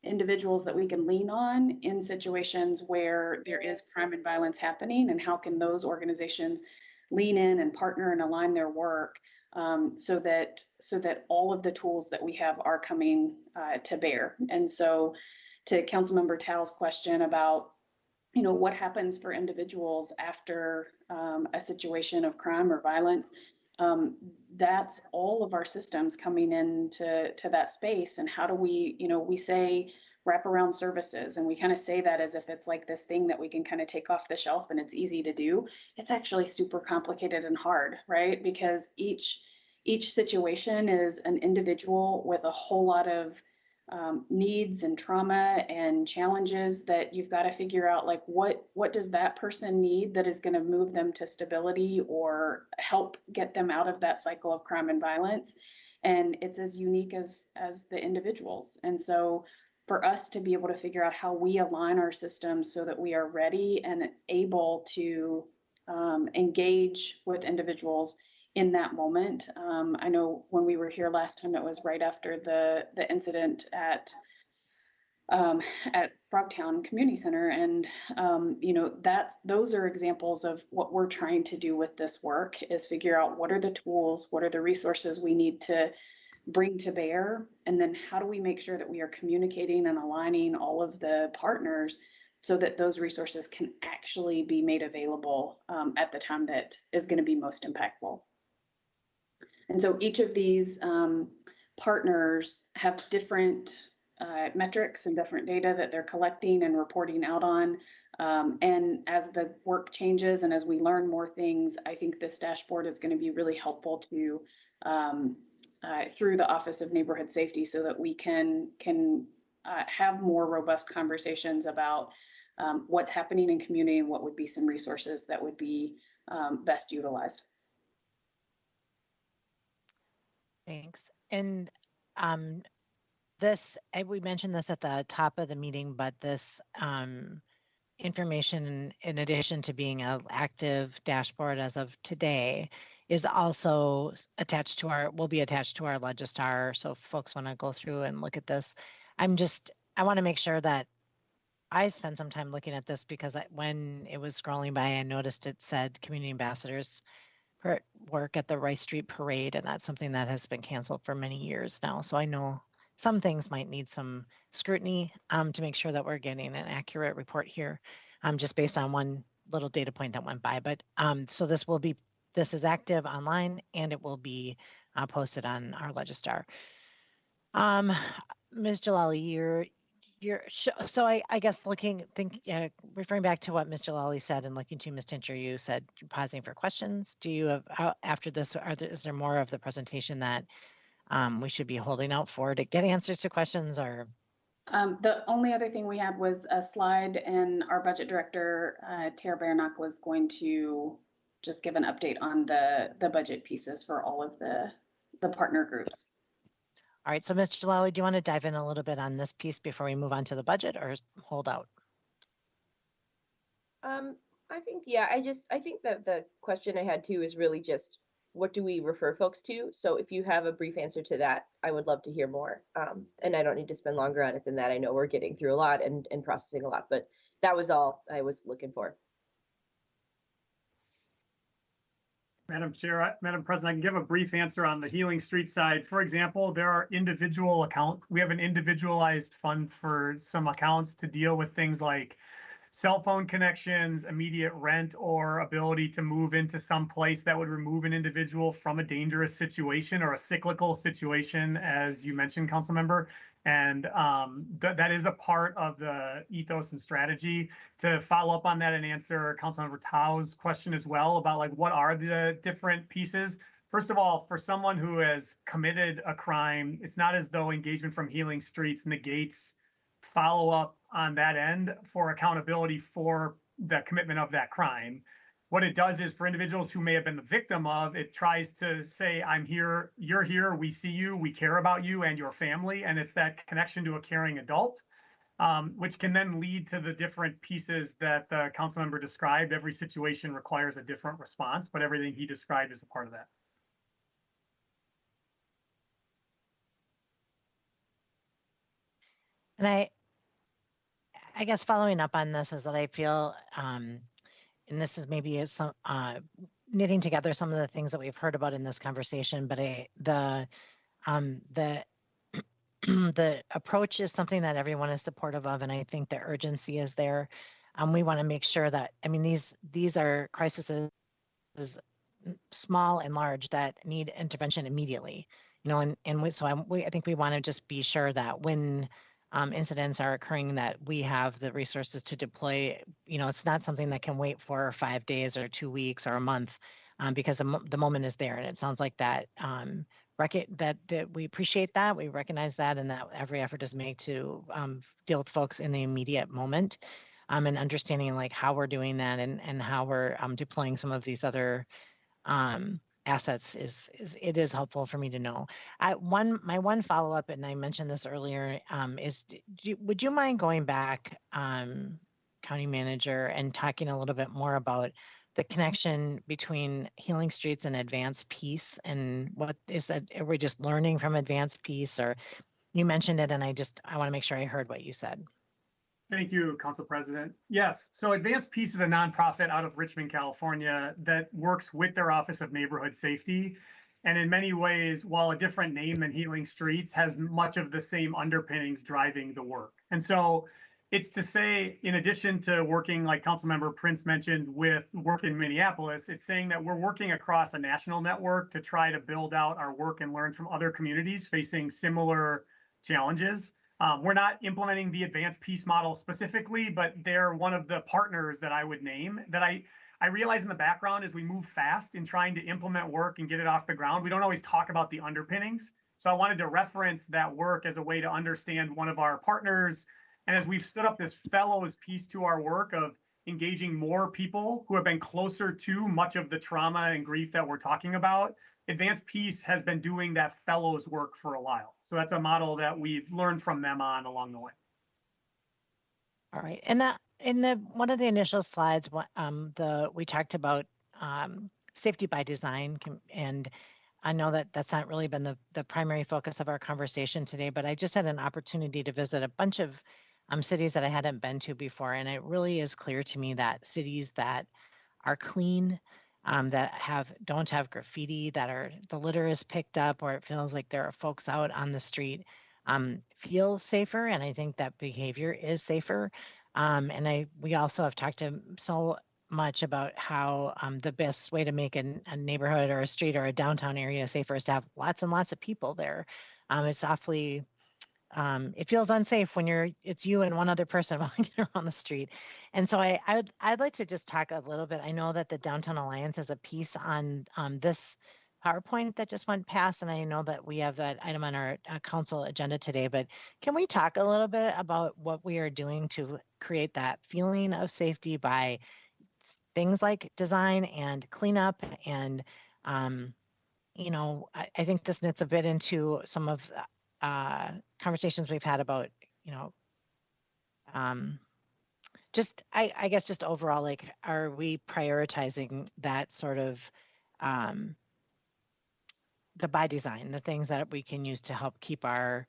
individuals that we can lean on in situations where there is crime and violence happening, and how can those organizations lean in and partner and align their work so that all of the tools that we have are coming to bear. And so to Councilmember Tal's question about, what happens for individuals after a situation of crime or violence, that's all of our systems coming into that space. And how do we, we say wraparound services, and we kind of say that as if it's like this thing that we can kind of take off the shelf and it's easy to do. It's actually super complicated and hard, right? Because each situation is an individual with a whole lot of needs and trauma and challenges that you've got to figure out, like, what does that person need that is going to move them to stability or help get them out of that cycle of crime and violence. And it's as unique as the individuals. And so for us to be able to figure out how we align our systems so that we are ready and able to engage with individuals in that moment. I know when we were here last time, it was right after the incident at Frogtown Community Center, and those are examples of what we're trying to do with this work, is figure out what are the tools, what are the resources we need to bring to bear, and then how do we make sure that we are communicating and aligning all of the partners so that those resources can actually be made available at the time that is going to be most impactful. And so each of these partners have different metrics and different data that they're collecting and reporting out on. And as the work changes and as we learn more things, I think this dashboard is going to be really helpful to through the Office of Neighborhood Safety, so that we can have more robust conversations about what's happening in community and what would be some resources that would be best utilized. Thanks. And we mentioned this at the top of the meeting, but this information, in addition to being an active dashboard as of today, is also will be attached to our Legistar. So if folks want to go through and look at this, I want to make sure that I spend some time looking at this, because when it was scrolling by, I noticed it said community ambassadors work at the Rice Street Parade, and that's something that has been canceled for many years now. So I know some things might need some scrutiny to make sure that we're getting an accurate report here, just based on one little data point that went by. But so this is active online, and it will be posted on our Legistar. Ms. Jalali, so I guess referring back to what Ms. Jalali said and looking to Ms. Tincher, you said you're pausing for questions. Do you have, after this, is there more of the presentation that we should be holding out for to get answers to questions, or? The only other thing we had was a slide, and our budget director, Tara Baernock, was going to just give an update on the budget pieces for all of the partner groups. All right, so Ms. Jalali, do you want to dive in a little bit on this piece before we move on to the budget, or hold out? I think, yeah, I think that the question I had too is really just, what do we refer folks to? So if you have a brief answer to that, I would love to hear more. And I don't need to spend longer on it than that. I know we're getting through a lot and processing a lot, but that was all I was looking for. Madam Chair, Madam President, I can give a brief answer on the Healing Street side. For example, there are individual accounts. We have an individualized fund for some accounts to deal with things like cell phone connections, immediate rent, or ability to move into some place that would remove an individual from a dangerous situation or a cyclical situation, as you mentioned, council member. And that is a part of the ethos and strategy. To follow up on that and answer Councilmember Tao's question as well about like, what are the different pieces? First of all, for someone who has committed a crime, it's not as though engagement from Healing Streets negates follow up on that end for accountability for the commitment of that crime. What it does is, for individuals who may have been the victim of, it tries to say, I'm here, you're here, we see you, we care about you and your family. And it's that connection to a caring adult, which can then lead to the different pieces that the council member described. Every situation requires a different response, but everything he described is a part of that. And I guess following up on this is that I feel, and this is maybe some knitting together some of the things that we've heard about in this conversation, but the the approach is something that everyone is supportive of, and I think the urgency is there. We want to make sure that, I mean, these are crises, small and large, that need intervention immediately. You know, I think we want to just be sure that when incidents are occurring, that we have the resources to deploy. You know, it's not something that can wait for 5 days or 2 weeks or a month, because the moment is there. And it sounds like that that we appreciate that, we recognize that, and that every effort is made to deal with folks in the immediate moment, and understanding like how we're doing that and how we're deploying some of these other assets is helpful for me to know. My one follow-up, and I mentioned this earlier, is would you mind going back, County Manager, and talking a little bit more about the connection between Healing Streets and Advanced Peace, and what is that? Are we just learning from Advanced Peace, or you mentioned it, and I want to make sure I heard what you said. Thank you, Council President. Yes, so Advanced Peace is a nonprofit out of Richmond, California, that works with their Office of Neighborhood Safety. And in many ways, while a different name than Healing Streets, has much of the same underpinnings driving the work. And so it's to say, in addition to working, like Councilmember Prince mentioned, with work in Minneapolis, it's saying that we're working across a national network to try to build out our work and learn from other communities facing similar challenges. We're not implementing the Advanced Peace model specifically, but they're one of the partners that I would name. That I realize in the background, as we move fast in trying to implement work and get it off the ground, we don't always talk about the underpinnings. So I wanted to reference that work as a way to understand one of our partners. And as we've stood up this fellows piece to our work of engaging more people who have been closer to much of the trauma and grief that we're talking about, Advanced Peace has been doing that fellows work for a while. So that's a model that we've learned from them on along the way. All right, and that in one of the initial slides, we talked about safety by design, and I know that that's not really been the primary focus of our conversation today, but I just had an opportunity to visit a bunch of cities that I hadn't been to before, and it really is clear to me that cities that are clean, that don't have graffiti, that the litter is picked up, or it feels like there are folks out on the street, feel safer, and I think that behavior is safer. And we also have talked to so much about how the best way to make a neighborhood or a street or a downtown area safer is to have lots and lots of people there. It's awfully it feels unsafe when it's you and one other person walking around the street. And so I'd like to just talk a little bit. I know that the Downtown Alliance has a piece on this PowerPoint that just went past, and I know that we have that item on our council agenda today, but can we talk a little bit about what we are doing to create that feeling of safety by things like design and cleanup? And I think this knits a bit into some of the conversations we've had about, I guess just overall, like, are we prioritizing that sort of the by design, the things that we can use to help keep our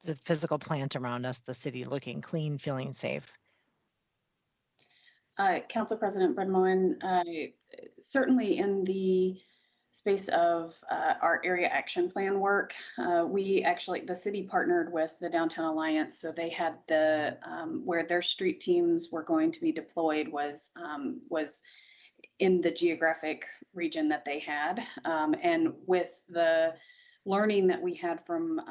the physical plant around us, the city, looking clean, feeling safe? Council President Brenmoen, certainly in the space of our area action plan work, the city partnered with the Downtown Alliance, so they had where their street teams were going to be deployed was in the geographic region that they had, and with the learning that we had from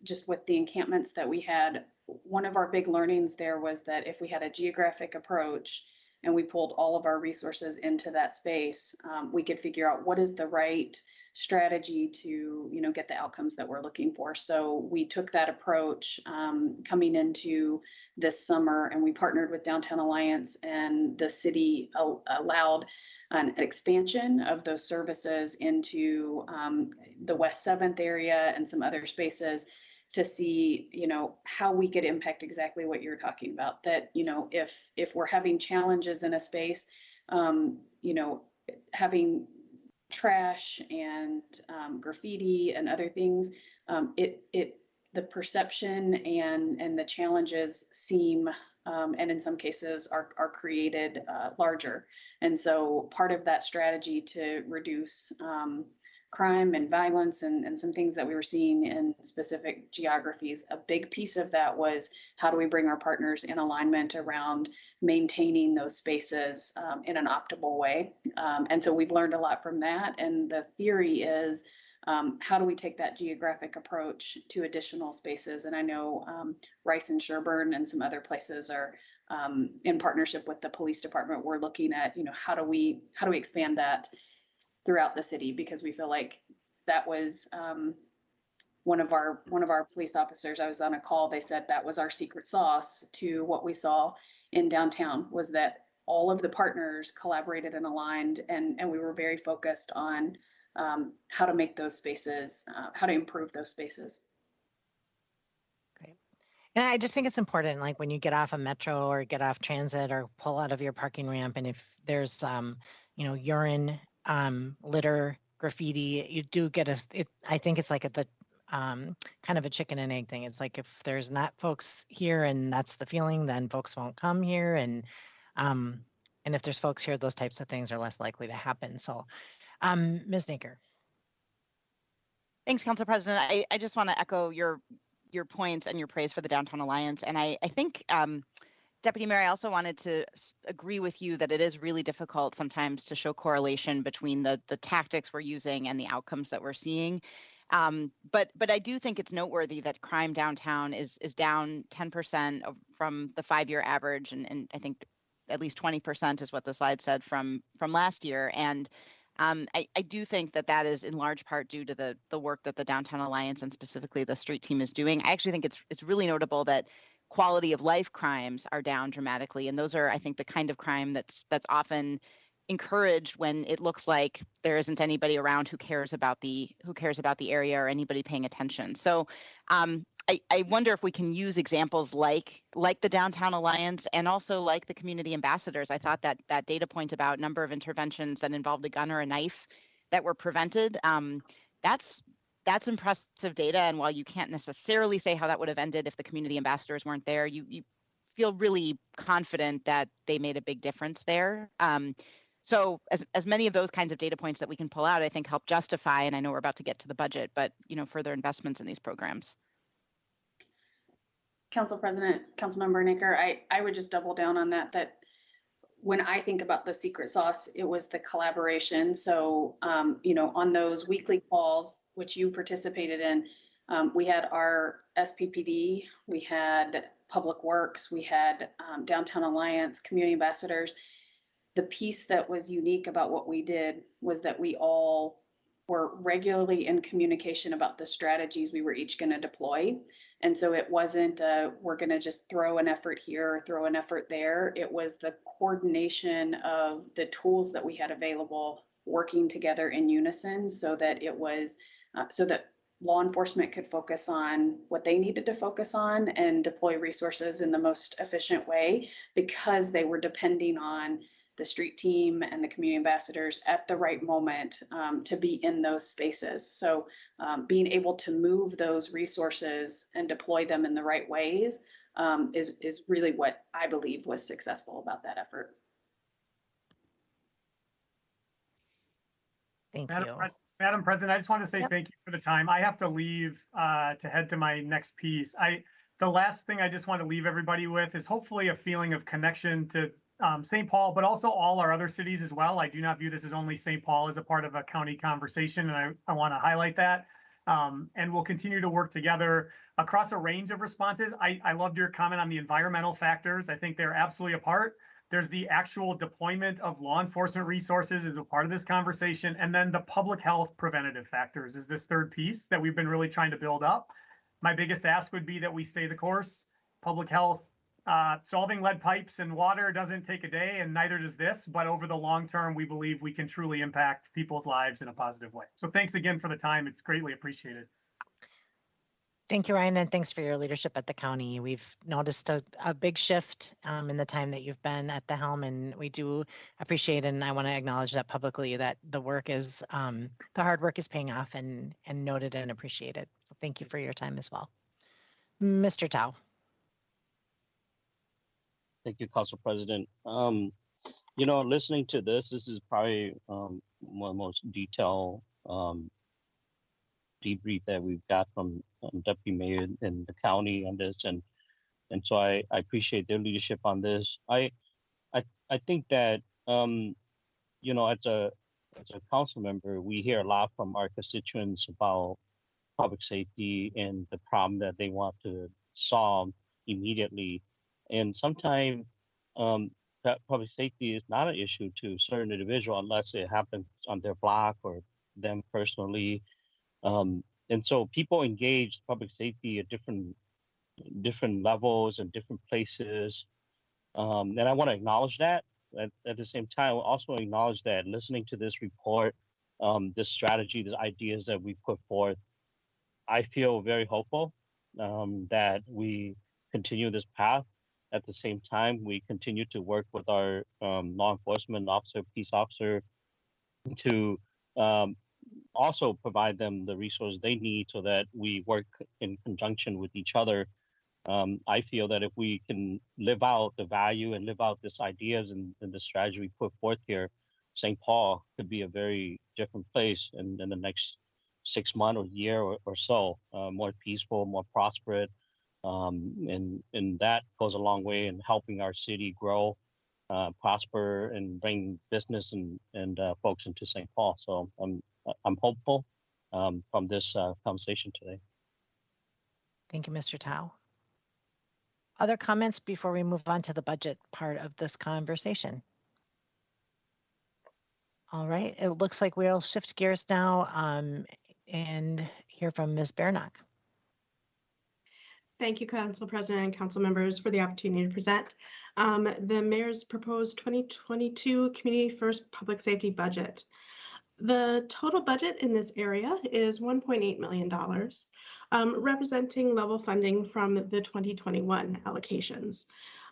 just with the encampments that we had, one of our big learnings there was that if we had a geographic approach and we pulled all of our resources into that space, we could figure out what is the right strategy to, get the outcomes that we're looking for. So we took that approach coming into this summer, and we partnered with Downtown Alliance, and the city allowed an expansion of those services into the West 7th area and some other spaces to see, how we could impact exactly what you're talking about. That, if we're having challenges in a space, having trash and graffiti and other things, the perception and the challenges seem, and in some cases are created larger. And so part of that strategy to reduce crime and violence and some things that we were seeing in specific geographies, a big piece of that was how do we bring our partners in alignment around maintaining those spaces in an optimal way. And so we've learned a lot from that. And the theory is, how do we take that geographic approach to additional spaces? And I know Rice and Sherburne and some other places are in partnership with the police department. We're looking at, how do we expand that throughout the city, because we feel like that was one of our police officers. I was on a call. They said that was our secret sauce to what we saw in downtown, was that all of the partners collaborated and aligned, and we were very focused on how to make those spaces, how to improve those spaces. Great. And I just think it's important, like when you get off a metro or get off transit or pull out of your parking ramp, and if there's urine, litter, graffiti, you do get I think it's like the kind of a chicken and egg thing. It's like if there's not folks here and that's the feeling, then folks won't come here. And if there's folks here, those types of things are less likely to happen. So Ms. Naker. Thanks, Council President. I just want to echo your points and your praise for the Downtown Alliance. And I think, Deputy Mayor, I also wanted to agree with you that it is really difficult sometimes to show correlation between the tactics we're using and the outcomes that we're seeing. But I do think it's noteworthy that crime downtown is down 10% from the 5-year average, and I think at least 20% is what the slide said from last year. And I do think that is in large part due to the work that the Downtown Alliance and specifically the street team is doing. I actually think it's really notable that quality of life crimes are down dramatically, and those are, I think, the kind of crime that's often encouraged when it looks like there isn't anybody around who cares about the area or anybody paying attention. So I wonder if we can use examples like the Downtown Alliance and also like the community ambassadors. I thought that data point about number of interventions that involved a gun or a knife that were prevented, that's impressive data. And while you can't necessarily say how that would have ended if the community ambassadors weren't there, you feel really confident that they made a big difference there. So as many of those kinds of data points that we can pull out, I think help justify, and I know we're about to get to the budget, but further investments in these programs. Council President, Councilmember Naker, I would just double down on that when I think about the secret sauce, it was the collaboration. So, on those weekly calls, which you participated in, we had our SPPD, we had Public Works, we had Downtown Alliance, community ambassadors. The piece that was unique about what we did was that we all were regularly in communication about the strategies we were each going to deploy. And so it wasn't we're going to just throw an effort here or throw an effort there. It was the coordination of the tools that we had available working together in unison so that it was so that law enforcement could focus on what they needed to focus on and deploy resources in the most efficient way, because they were depending on the street team and the community ambassadors at the right moment to be in those spaces. So being able to move those resources and deploy them in the right ways is really what I believe was successful about that effort. Thank you. Madam President, I just want to say thank you for the time. I have to leave to head to my next piece. The last thing I just want to leave everybody with is hopefully a feeling of connection to St. Paul, but also all our other cities as well. I do not view this as only St. Paul as a part of a county conversation, and I want to highlight that. And we'll continue to work together across a range of responses. I loved your comment on the environmental factors. I think they're absolutely a part. There's the actual deployment of law enforcement resources as a part of this conversation. And then the public health preventative factors is this third piece that we've been really trying to build up. My biggest ask would be that we stay the course. Public health, solving lead pipes and water doesn't take a day, and neither does this. But over the long term, we believe we can truly impact people's lives in a positive way. So thanks again for the time. It's greatly appreciated. Thank you, Ryan, and thanks for your leadership at the county. We've noticed a big shift in the time that you've been at the helm, and we do appreciate, and I want to acknowledge that publicly, that the work is, the hard work is paying off and noted and appreciated. So thank you for your time as well. Mr. Tao. Thank you, Council President. Listening to this is probably one of the most detailed debrief that we've got from Deputy Mayor and the county on this, and so I appreciate their leadership on this. I think that as a council member, we hear a lot from our constituents about public safety and the problem that they want to solve immediately, and sometimes that public safety is not an issue to a certain individual unless it happens on their block or them personally. And so people engage public safety at different levels and different places. And I want to acknowledge that. At the same time, I also acknowledge that listening to this report, this strategy, these ideas that we put forth, I feel very hopeful that we continue this path. At the same time, we continue to work with our law enforcement officer, peace officer, to also provide them the resources they need so that we work in conjunction with each other. I feel that if we can live out the value and live out these ideas and the strategy we put forth here, St. Paul could be a very different place in the next 6 months or year or so, more peaceful, more prosperous. And that goes a long way in helping our city grow, prosper, and bring business and folks into St. Paul. So I'm hopeful from this conversation today. Thank you, Mr. Tao. Other comments before we move on to the budget part of this conversation? All right, it looks like we'll shift gears now and hear from Ms. Bernack. Thank you, Council President and Council members, for the opportunity to present the Mayor's proposed 2022 Community First Public Safety Budget. The total budget in this area is $1.8 million, representing level funding from the 2021 allocations.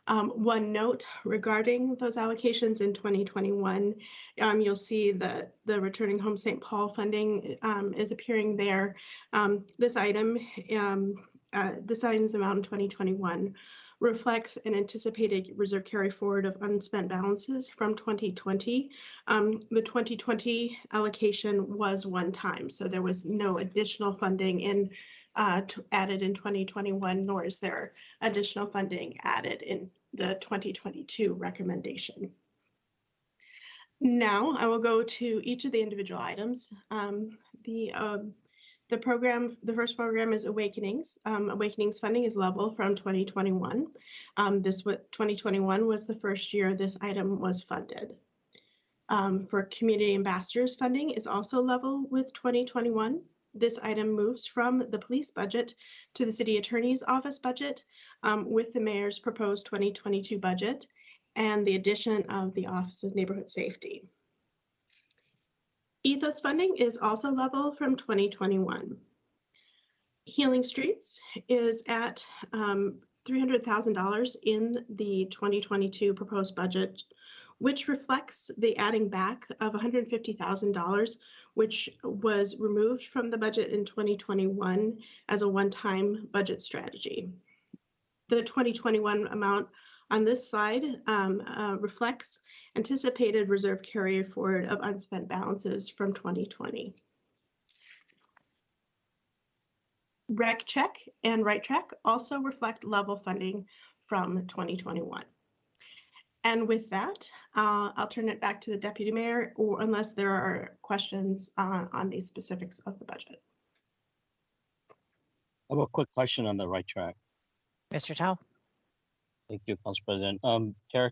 One note regarding those allocations in 2021, you'll see that the Returning Home St. Paul funding is appearing there. This item's amount in 2021 reflects an anticipated reserve carry forward of unspent balances from 2020. The 2020 allocation was one time, so there was no additional funding added in 2021, nor is there additional funding added in the 2022 recommendation. Now I will go to each of the individual items. The first program is Awakenings. Awakenings funding is level from 2021. 2021 was the first year this item was funded. For Community Ambassadors funding is also level with 2021. This item moves from the police budget to the City Attorney's Office budget with the Mayor's proposed 2022 budget and the addition of the Office of Neighborhood Safety. Ethos funding is also level from 2021. Healing Streets is at $300,000 in the 2022 proposed budget, which reflects the adding back of $150,000, which was removed from the budget in 2021 as a one-time budget strategy. The 2021 amount on this slide reflects anticipated reserve carry forward of unspent balances from 2020. Rec Check and Right Track also reflect level funding from 2021. And with that, I'll turn it back to the Deputy Mayor, or unless there are questions on the specifics of the budget. I have a quick question on the right track. Mr. Tao. Thank you, Council President. Tara,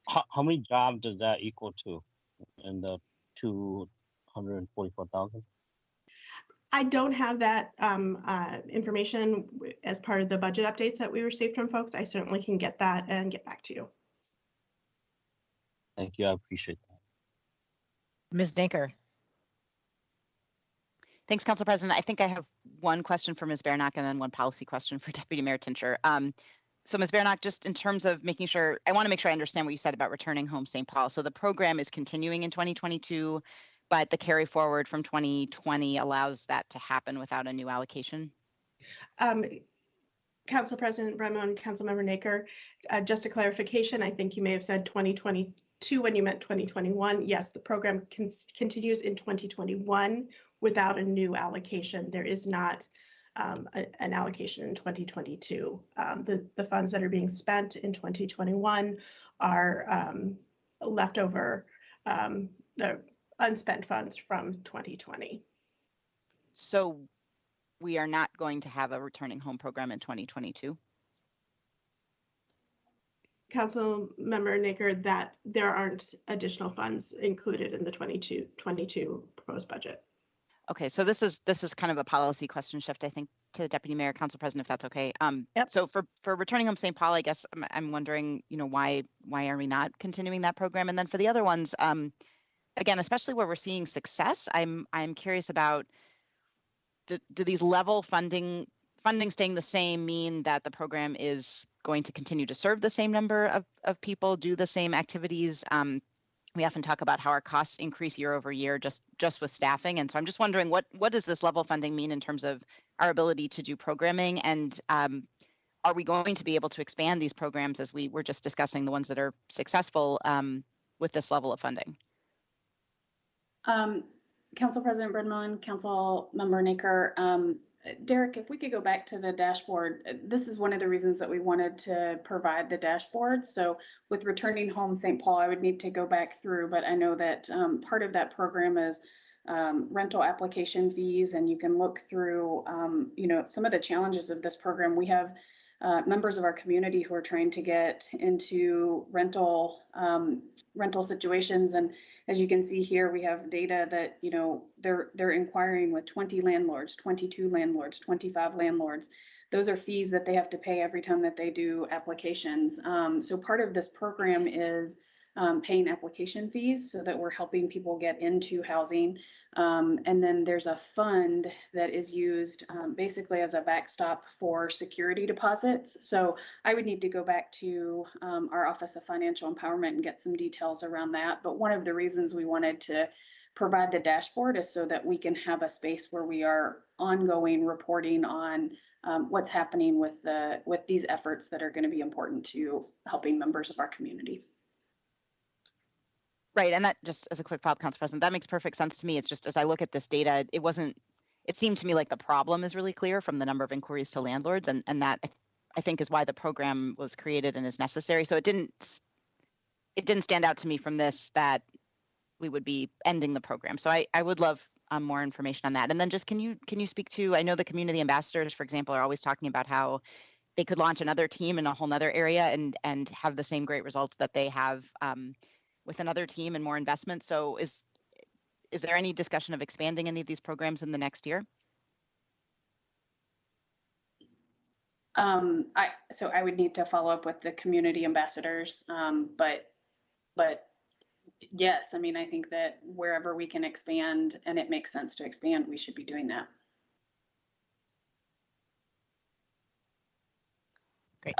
how many jobs does that equal to in the 244,000? I don't have that information as part of the budget updates that we received from folks. I certainly can get that and get back to you. Thank you, I appreciate that. Ms. Dinker. Thanks, Council President. I think I have one question for Ms. Bernack and then one policy question for Deputy Mayor Tincher. So Ms. Bernack, just in terms of making sure, I want to make sure I understand what you said about returning home St. Paul. So the program is continuing in 2022, but the carry forward from 2020 allows that to happen without a new allocation? Council President Bremo and Councilmember Naker, just a clarification, I think you may have said 2022 when you meant 2021. Yes, the program continues in 2021 without a new allocation. There is not an allocation in 2022. The funds that are being spent in 2021 are leftover unspent funds from 2020. So we are not going to have a returning home program in 2022? Council Member Naker, that there aren't additional funds included in the 22 proposed budget. Okay, so this is kind of a policy question shift, I think, to the Deputy Mayor, Council President, if that's okay. Yep. So for returning home St. Paul, I guess I'm wondering, why are we not continuing that program? And then for the other ones, again, especially where we're seeing success, I'm curious about, do these level funding staying the same mean that the program is going to continue to serve the same number of people, do the same activities? We often talk about how our costs increase year over year just with staffing. And so I'm just wondering, what does this level funding mean in terms of our ability to do programming? And are we going to be able to expand these programs as we were just discussing, the ones that are successful with this level of funding? Council President Brennan, Council Member Naker, Derek, if we could go back to the dashboard, this is one of the reasons that we wanted to provide the dashboard. So with returning home St. Paul, I would need to go back through, but I know that part of that program is rental application fees, and you can look through, some of the challenges of this program. We have members of our community who are trying to get into rental situations, and as you can see here, we have data that they're inquiring with 20 landlords, 22 landlords, 25 landlords. Those are fees that they have to pay every time that they do applications. So part of this program is paying application fees so that we're helping people get into housing. And then there's a fund that is used basically as a backstop for security deposits. So I would need to go back to our Office of Financial Empowerment and get some details around that. But one of the reasons we wanted to provide the dashboard is so that we can have a space where we are ongoing reporting on what's happening with these efforts that are going to be important to helping members of our community. Right, and that, just as a quick follow-up, Council President, that makes perfect sense to me. It's just, as I look at this data, it seemed to me like the problem is really clear from the number of inquiries to landlords, and that I think is why the program was created and is necessary. So it didn't stand out to me from this that we would be ending the program. So I would love more information on that. And then just can you speak to, I know the community ambassadors, for example, are always talking about how they could launch another team in a whole nother area and have the same great results that they have with another team and more investment. So is there any discussion of expanding any of these programs in the next year? So I would need to follow up with the community ambassadors, but yes, I mean, I think that wherever we can expand and it makes sense to expand, we should be doing that. Great.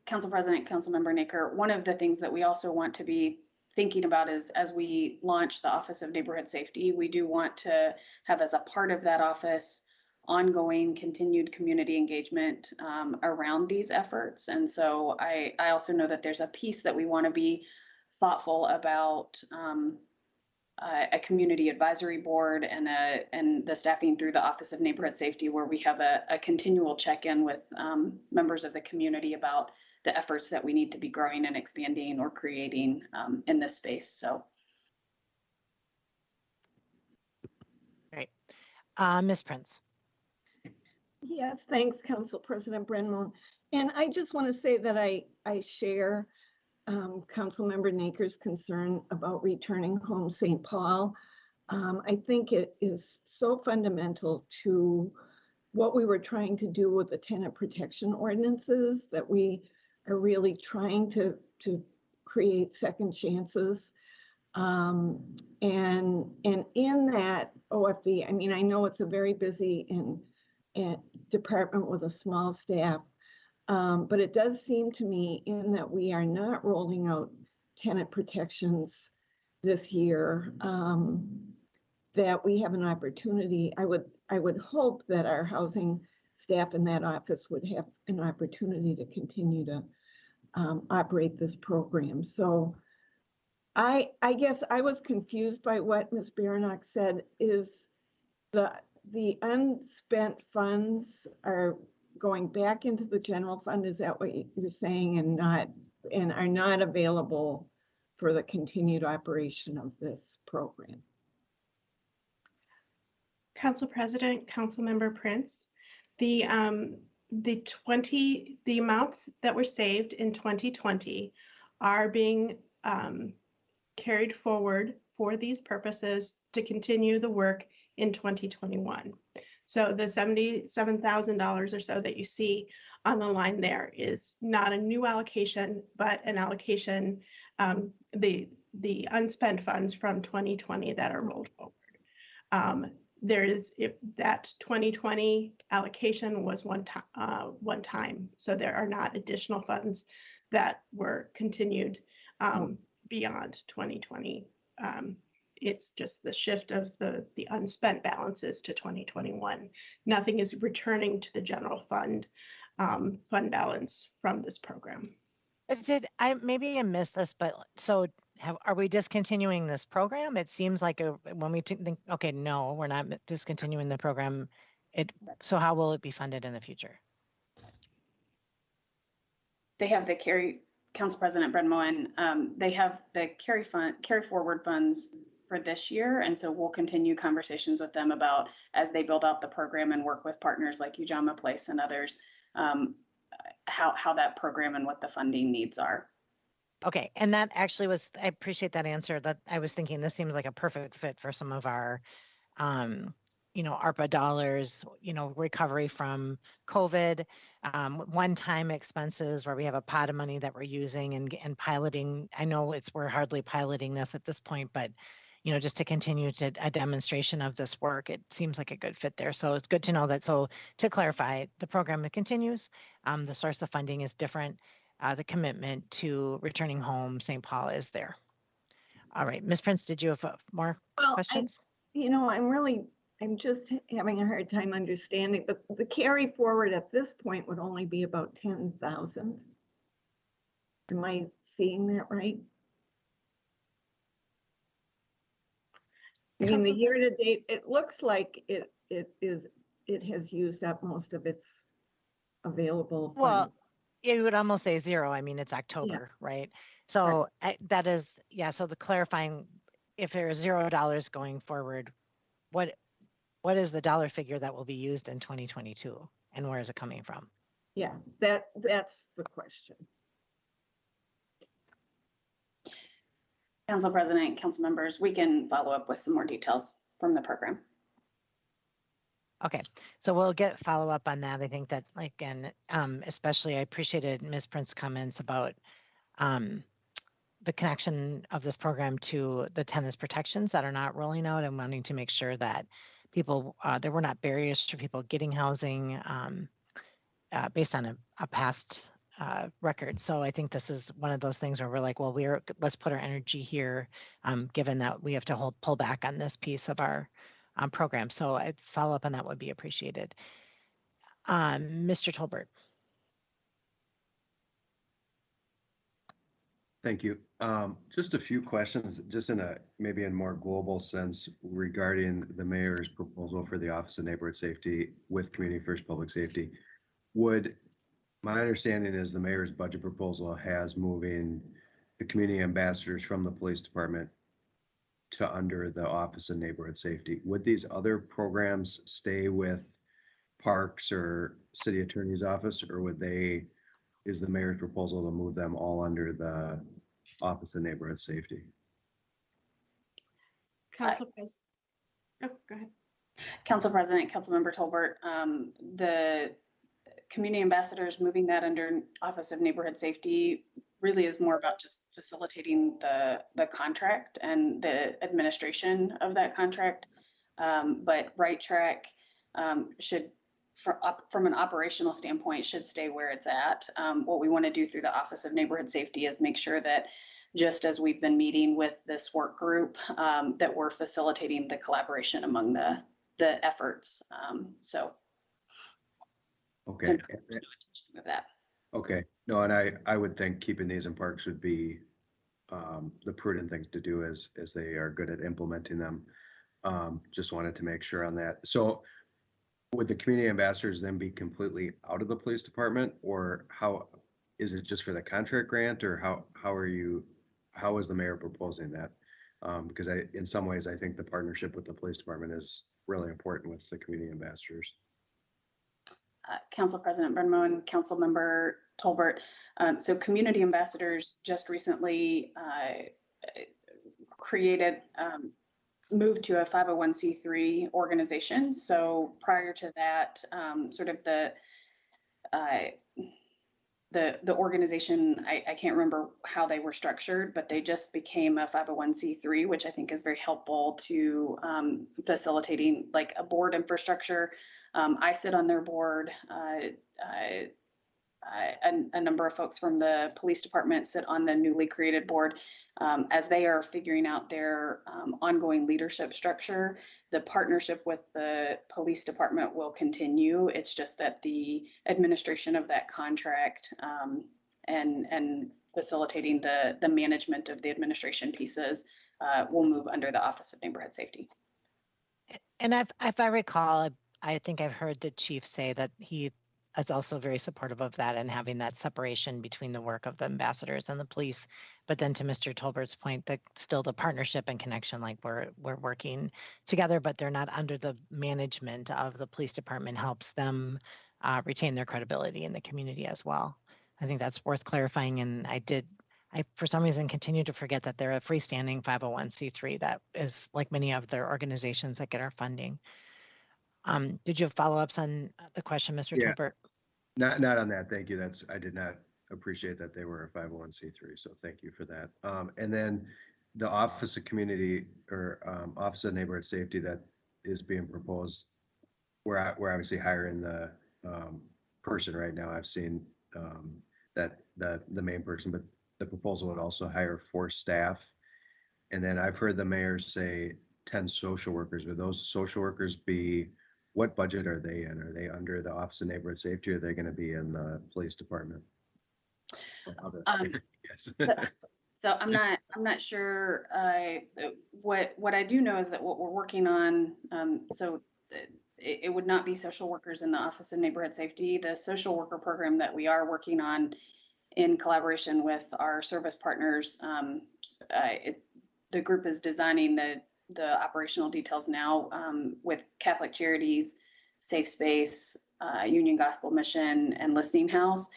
Council President, Councilmember Naker, one of the things that we also want to be thinking about is, as we launch the Office of Neighborhood Safety, we do want to have as a part of that office ongoing continued community engagement around these efforts. And so I also know that there's a piece that we want to be thoughtful about a community advisory board and the staffing through the Office of Neighborhood Safety, where we have a continual check-in with members of the community about the efforts that we need to be growing and expanding or creating in this space. So. Great. Ms. Prince. Yes, thanks, Council President Brenmoen. And I just want to say that I share Councilmember Naker's concern about returning home St. Paul. I think it is so fundamental to what we were trying to do with the tenant protection ordinances, that we are really trying to create second chances. And in that OFB, I mean, I know it's a very busy department with a small staff, but it does seem to me, in that we are not rolling out tenant protections this year, that we have an opportunity. I would hope that our housing staff in that office would have an opportunity to continue to operate this program. So I guess I was confused by what Ms. Baranock said. Is the unspent funds are going back into the general fund? Is that what you're saying, and are not available for the continued operation of this program? Council President, Councilmember Prince, the amounts that were saved in 2020 are being carried forward for these purposes to continue the work in 2021. So the $77,000 or so that you see on the line there is not a new allocation, but an allocation, the unspent funds from 2020 that are rolled forward. That 2020 allocation was one time, so there are not additional funds that were continued beyond 2020. It's just the shift of the unspent balances to 2021. Nothing is returning to the general fund balance from this program. Maybe I missed this, but so are we discontinuing this program? It seems like when we think, okay, no, we're not discontinuing the program. So how will it be funded in the future? They have the Council President Brenmoen, they have the carry forward funds for this year. And so we'll continue conversations with them about, as they build out the program and work with partners like Ujamaa Place and others, how that program and what the funding needs are. Okay, and that actually was, I appreciate that answer. That I was thinking this seems like a perfect fit for some of our, ARPA dollars, recovery from COVID, one-time expenses where we have a pot of money that we're using and piloting. I know we're hardly piloting this at this point, but just to continue a demonstration of this work, it seems like a good fit there. So it's good to know that. So to clarify, the program continues. The source of funding is different. The commitment to returning home St. Paul is there. All right, Ms. Prince, did you have more Well, questions? I'm just having a hard time understanding, but the carry forward at this point would only be about 10,000. Am I seeing that right? I mean, the Council- year to date, it looks like it has used up most of its available Well, funds. you would almost say zero. I mean, it's October, right? So that is, yeah. So the clarifying, if there is $0 going forward, what is the dollar figure that will be used in 2022, and where is it coming from? Yeah, that's the question. Council President, council members, we can follow up with some more details from the program. Okay, so we'll get follow up on that. I think that, like, and especially I appreciated Ms. Prince's comments about the connection of this program to the tenants protections that are not rolling out, and wanting to make sure that people, there were not barriers to people getting housing based on a past record. So I think this is one of those things where we're like, well, let's put our energy here, given that we have to pull back on this piece of our program. So a follow up on that would be appreciated. Mr. Tolbert. Thank you. Just a few questions, just in a maybe in more global sense regarding the mayor's proposal for the Office of Neighborhood Safety with Community First Public Safety. My understanding is the mayor's budget proposal has moving the community ambassadors from the police department to under the Office of Neighborhood Safety. Would these other programs stay with Parks or City Attorney's Office, or is the mayor's proposal to move them all under the Office of Neighborhood Safety? Council President. Oh, go ahead. Council President, Councilmember Tolbert, the community ambassadors moving that under Office of Neighborhood Safety really is more about just facilitating the contract and the administration of that contract. But Right Track should, from an operational standpoint, should stay where it's at. What we want to do through the Office of Neighborhood Safety is make sure that, just as we've been meeting with this work group, that we're facilitating the collaboration among the efforts. Okay. No attention of that. Okay. No, and I would think keeping these in Parks would be the prudent thing to do, as they are good at implementing them. Just wanted to make sure on that. So would the community ambassadors then be completely out of the police department, or how is it just for the contract grant, or how is the mayor proposing that? Because in some ways, I think the partnership with the police department is really important with the community ambassadors. Council President Brenmo and Council Member Tolbert. So community ambassadors just recently moved to a 501c3 organization. So prior to that, sort of the organization, I can't remember how they were structured, but they just became a 501c3, which I think is very helpful to facilitating like a board infrastructure. I sit on their board. A number of folks from the police department sit on the newly created board. As they are figuring out their ongoing leadership structure, the partnership with the police department will continue. It's just that the administration of that contract and facilitating the management of the administration pieces will move under the Office of Neighborhood Safety. And if I recall, I think I've heard the chief say that he is also very supportive of that and having that separation between the work of the ambassadors and the police. But then to Mr. Tolbert's point, that still the partnership and connection, like we're working together, but they're not under the management of the police department, helps them retain their credibility in the community as well. I think that's worth clarifying. And I for some reason continue to forget that they're a freestanding 501c3 that is like many of their organizations that get our funding. Did you have follow-ups on the question, Mr. Tolbert? Not on that. Thank you. I did not appreciate that they were a 501c3. So thank you for that. And then the Office of Community or Office of Neighborhood Safety that is being proposed, we're obviously hiring the person right now. I've seen that the main person, but the proposal would also hire 4 staff. And then I've heard the mayor say 10 social workers. Would those social workers be, what budget are they in? Are they under the Office of Neighborhood Safety, or are they going to be in the police department? Yes. So I'm not sure. What I do know is that what we're working on. It would not be social workers in the Office of Neighborhood Safety. The social worker program that we are working on in collaboration with our service partners, the group is designing the operational details now with Catholic Charities, Safe Space, Union Gospel Mission, and Listening House.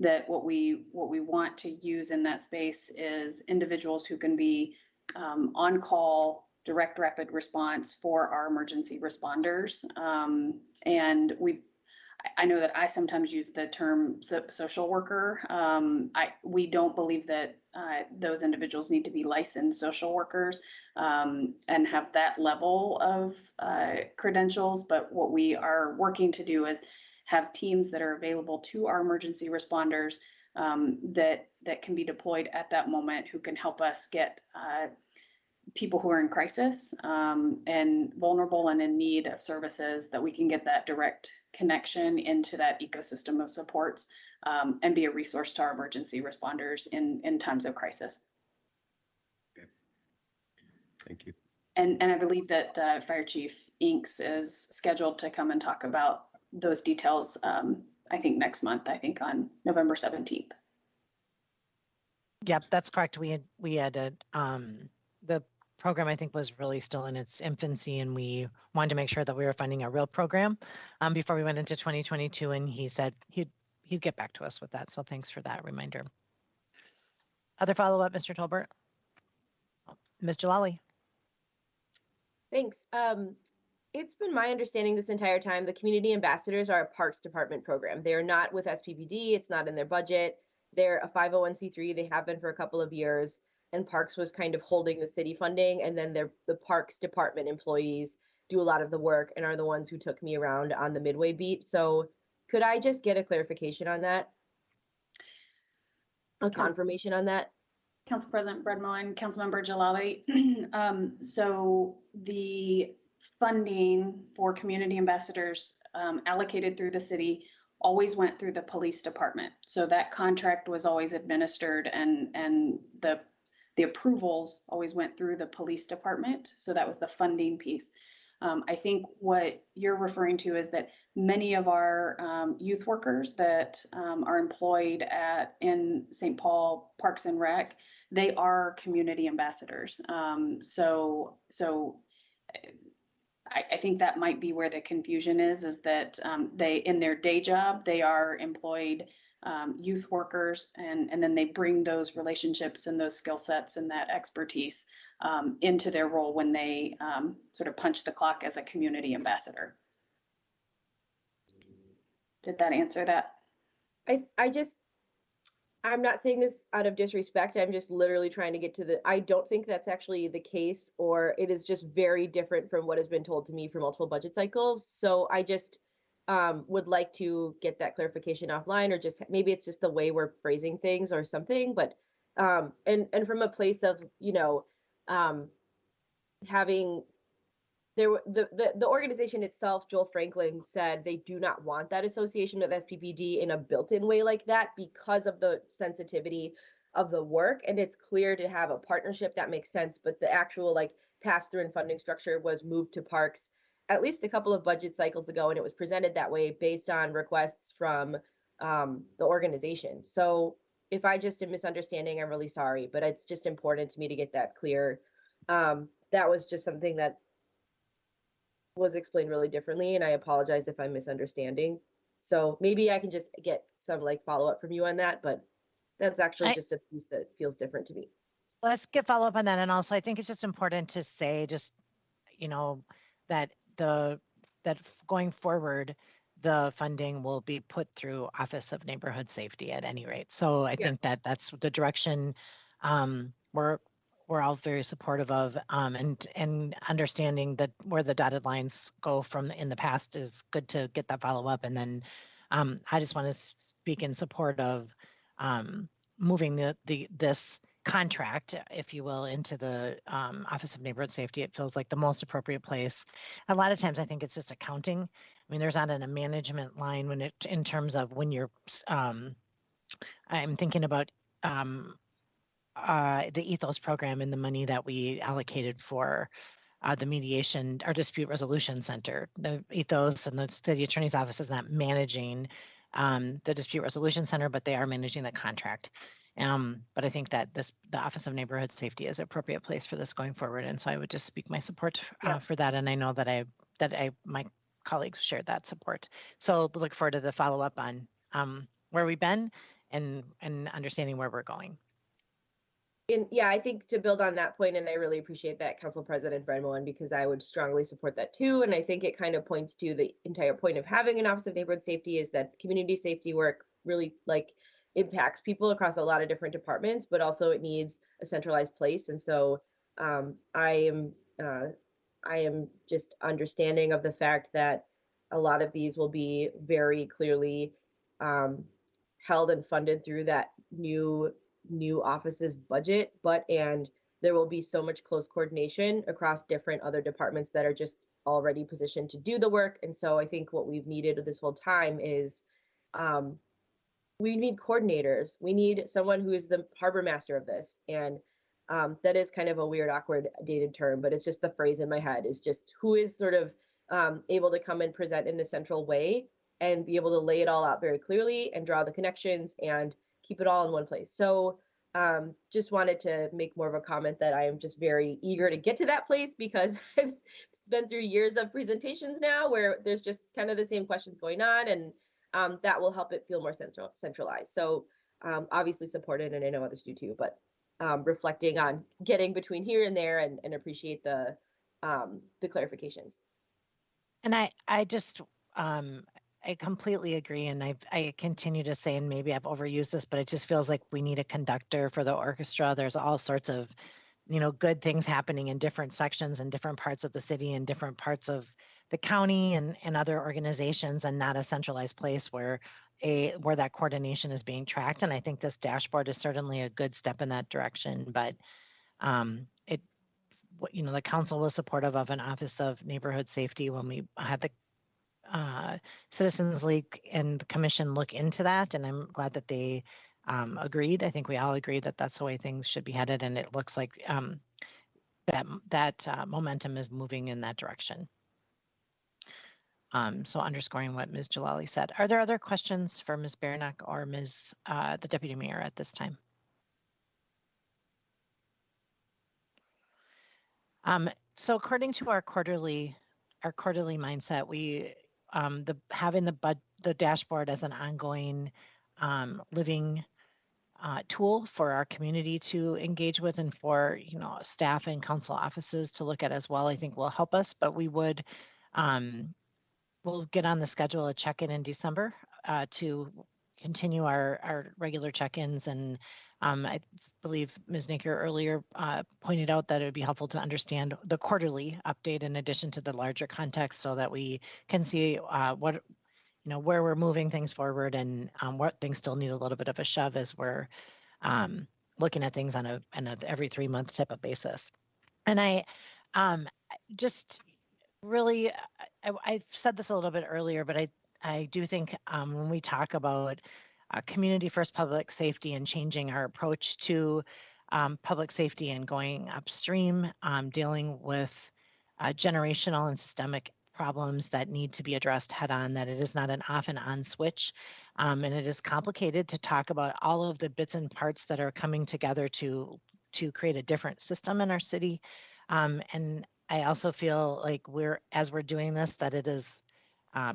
That what we want to use in that space is individuals who can be on call, direct rapid response for our emergency responders. And I know that I sometimes use the term social worker. We don't believe that those individuals need to be licensed social workers and have that level of credentials. But what we are working to do is have teams that are available to our emergency responders that can be deployed at that moment, who can help us get people who are in crisis and vulnerable and in need of services, that we can get that direct connection into that ecosystem of supports and be a resource to our emergency responders in times of crisis. Okay. Thank you. And I believe that Fire Chief Inks is scheduled to come and talk about those details, I think next month, I think on November 17th. Yep, that's correct. We had the program, I think, was really still in its infancy, and we wanted to make sure that we were funding a real program before we went into 2022. And he said he'd get back to us with that. So thanks for that reminder. Other follow-up, Mr. Tolbert? Ms. Jalali? Thanks. It's been my understanding this entire time the community ambassadors are a Parks Department program. They are not with SPPD. It's not in their budget. They're a 501c3. They have been for a couple of years. And Parks was kind of holding the city funding. And then the Parks Department employees do a lot of the work and are the ones who took me around on the Midway beat. So could I just get a clarification on that? A confirmation on that? Council President Bredmo and Councilmember Jalali. So the funding for community ambassadors allocated through the city always went through the police department. So that contract was always administered, and the approvals always went through the police department. So that was the funding piece. I think what you're referring to is that many of our youth workers that are employed in St. Paul Parks and Rec, they are community ambassadors. So I think that might be where the confusion is that they, in their day job, they are employed youth workers, and then they bring those relationships and those skill sets and that expertise into their role when they sort of punch the clock as a community ambassador. Did that answer that? I'm not saying this out of disrespect. I'm just literally trying to get to I don't think that's actually the case, or it is just very different from what has been told to me for multiple budget cycles. So I just would like to get that clarification offline, or just maybe it's just the way we're phrasing things or something. But and from a place of, having the organization itself, Joel Franklin said they do not want that association with SPPD in a built-in way like that because of the sensitivity of the work. And it's clear to have a partnership that makes sense, but the actual pass-through and funding structure was moved to Parks at least a couple of budget cycles ago, and it was presented that way based on requests from the organization. So if I just am misunderstanding, I'm really sorry, but it's just important to me to get that clear. That was just something that was explained really differently, and I apologize if I'm misunderstanding. So maybe I can just get some follow-up from you on that, but that's actually just a piece that feels different to me. Let's get follow-up on that. And also, I think it's just important to say that that going forward, the funding will be put through Office of Neighborhood Safety at any rate. So I think that's the direction we're all very supportive of, and understanding that where the dotted lines go from in the past is good to get that follow up. And then I just want to speak in support of moving this contract, if you will, into the Office of Neighborhood Safety. It feels like the most appropriate place. A lot of times I think it's just accounting. I mean, there's not a management line when it, in terms of when you're, I'm thinking about the Ethos program and the money that we allocated for the mediation or dispute resolution center. The Ethos and the city attorney's office is not managing the dispute resolution center, but they are managing the contract. But I think that the Office of Neighborhood Safety is an appropriate place for this going forward. And so I would just speak my support for that. And I know that my colleagues shared that support. So look forward to the follow-up on where we've been and understanding where we're going. And yeah, I think to build on that point, and I really appreciate that, Council President Brenmoen, because I would strongly support that too. And I think it kind of points to the entire point of having an Office of Neighborhood Safety is that community safety work really impacts people across a lot of different departments, but also it needs a centralized place. And so I am just understanding of the fact that a lot of these will be very clearly held and funded through that new office's budget, and there will be so much close coordination across different other departments that are just already positioned to do the work. And so I think what we've needed this whole time is we need coordinators. We need someone who is the harbor master of this. And that is kind of a weird, awkward, dated term, but it's just the phrase in my head is just who is sort of able to come and present in a central way and be able to lay it all out very clearly and draw the connections and keep it all in one place. So just wanted to make more of a comment that I am just very eager to get to that place because I've been through years of presentations now where there's just kind of the same questions going on, and that will help it feel more centralized. So obviously supported, and I know others do too, but reflecting on getting between here and there and appreciate the clarifications. And I just I completely agree, and I continue to say, and maybe I've overused this, but it just feels like we need a conductor for the orchestra. There's all sorts of, good things happening in different sections and different parts of the city and different parts of the county and other organizations, and not a centralized place where that coordination is being tracked. And I think this dashboard is certainly a good step in that direction. But the council was supportive of an Office of Neighborhood Safety when we had the Citizens League and the commission look into that, and I'm glad that they agreed. I think we all agreed that that's the way things should be headed, and it looks like that momentum is moving in that direction. So underscoring what Ms. Jalali said. Are there other questions for Ms. Beranek or Ms. The Deputy Mayor at this time? So according to our quarterly mindset, we having the dashboard as an ongoing living tool for our community to engage with, and for staff and council offices to look at as well, I think will help us. But we would we'll get on the schedule a check-in in December to continue our regular check-ins. And I believe Ms. Naker earlier pointed out that it would be helpful to understand the quarterly update in addition to the larger context, so that we can see where we're moving things forward, and what things still need a little bit of a shove as we're looking at things on an every 3 month type of basis. And I just really, I've said this a little bit earlier, but I do think when we talk about community first public safety and changing our approach to public safety and going upstream, dealing with generational and systemic problems that need to be addressed head on, that it is not an off and on switch. And it is complicated to talk about all of the bits and parts that are coming together to create a different system in our city. And I also feel like as we're doing this, that it is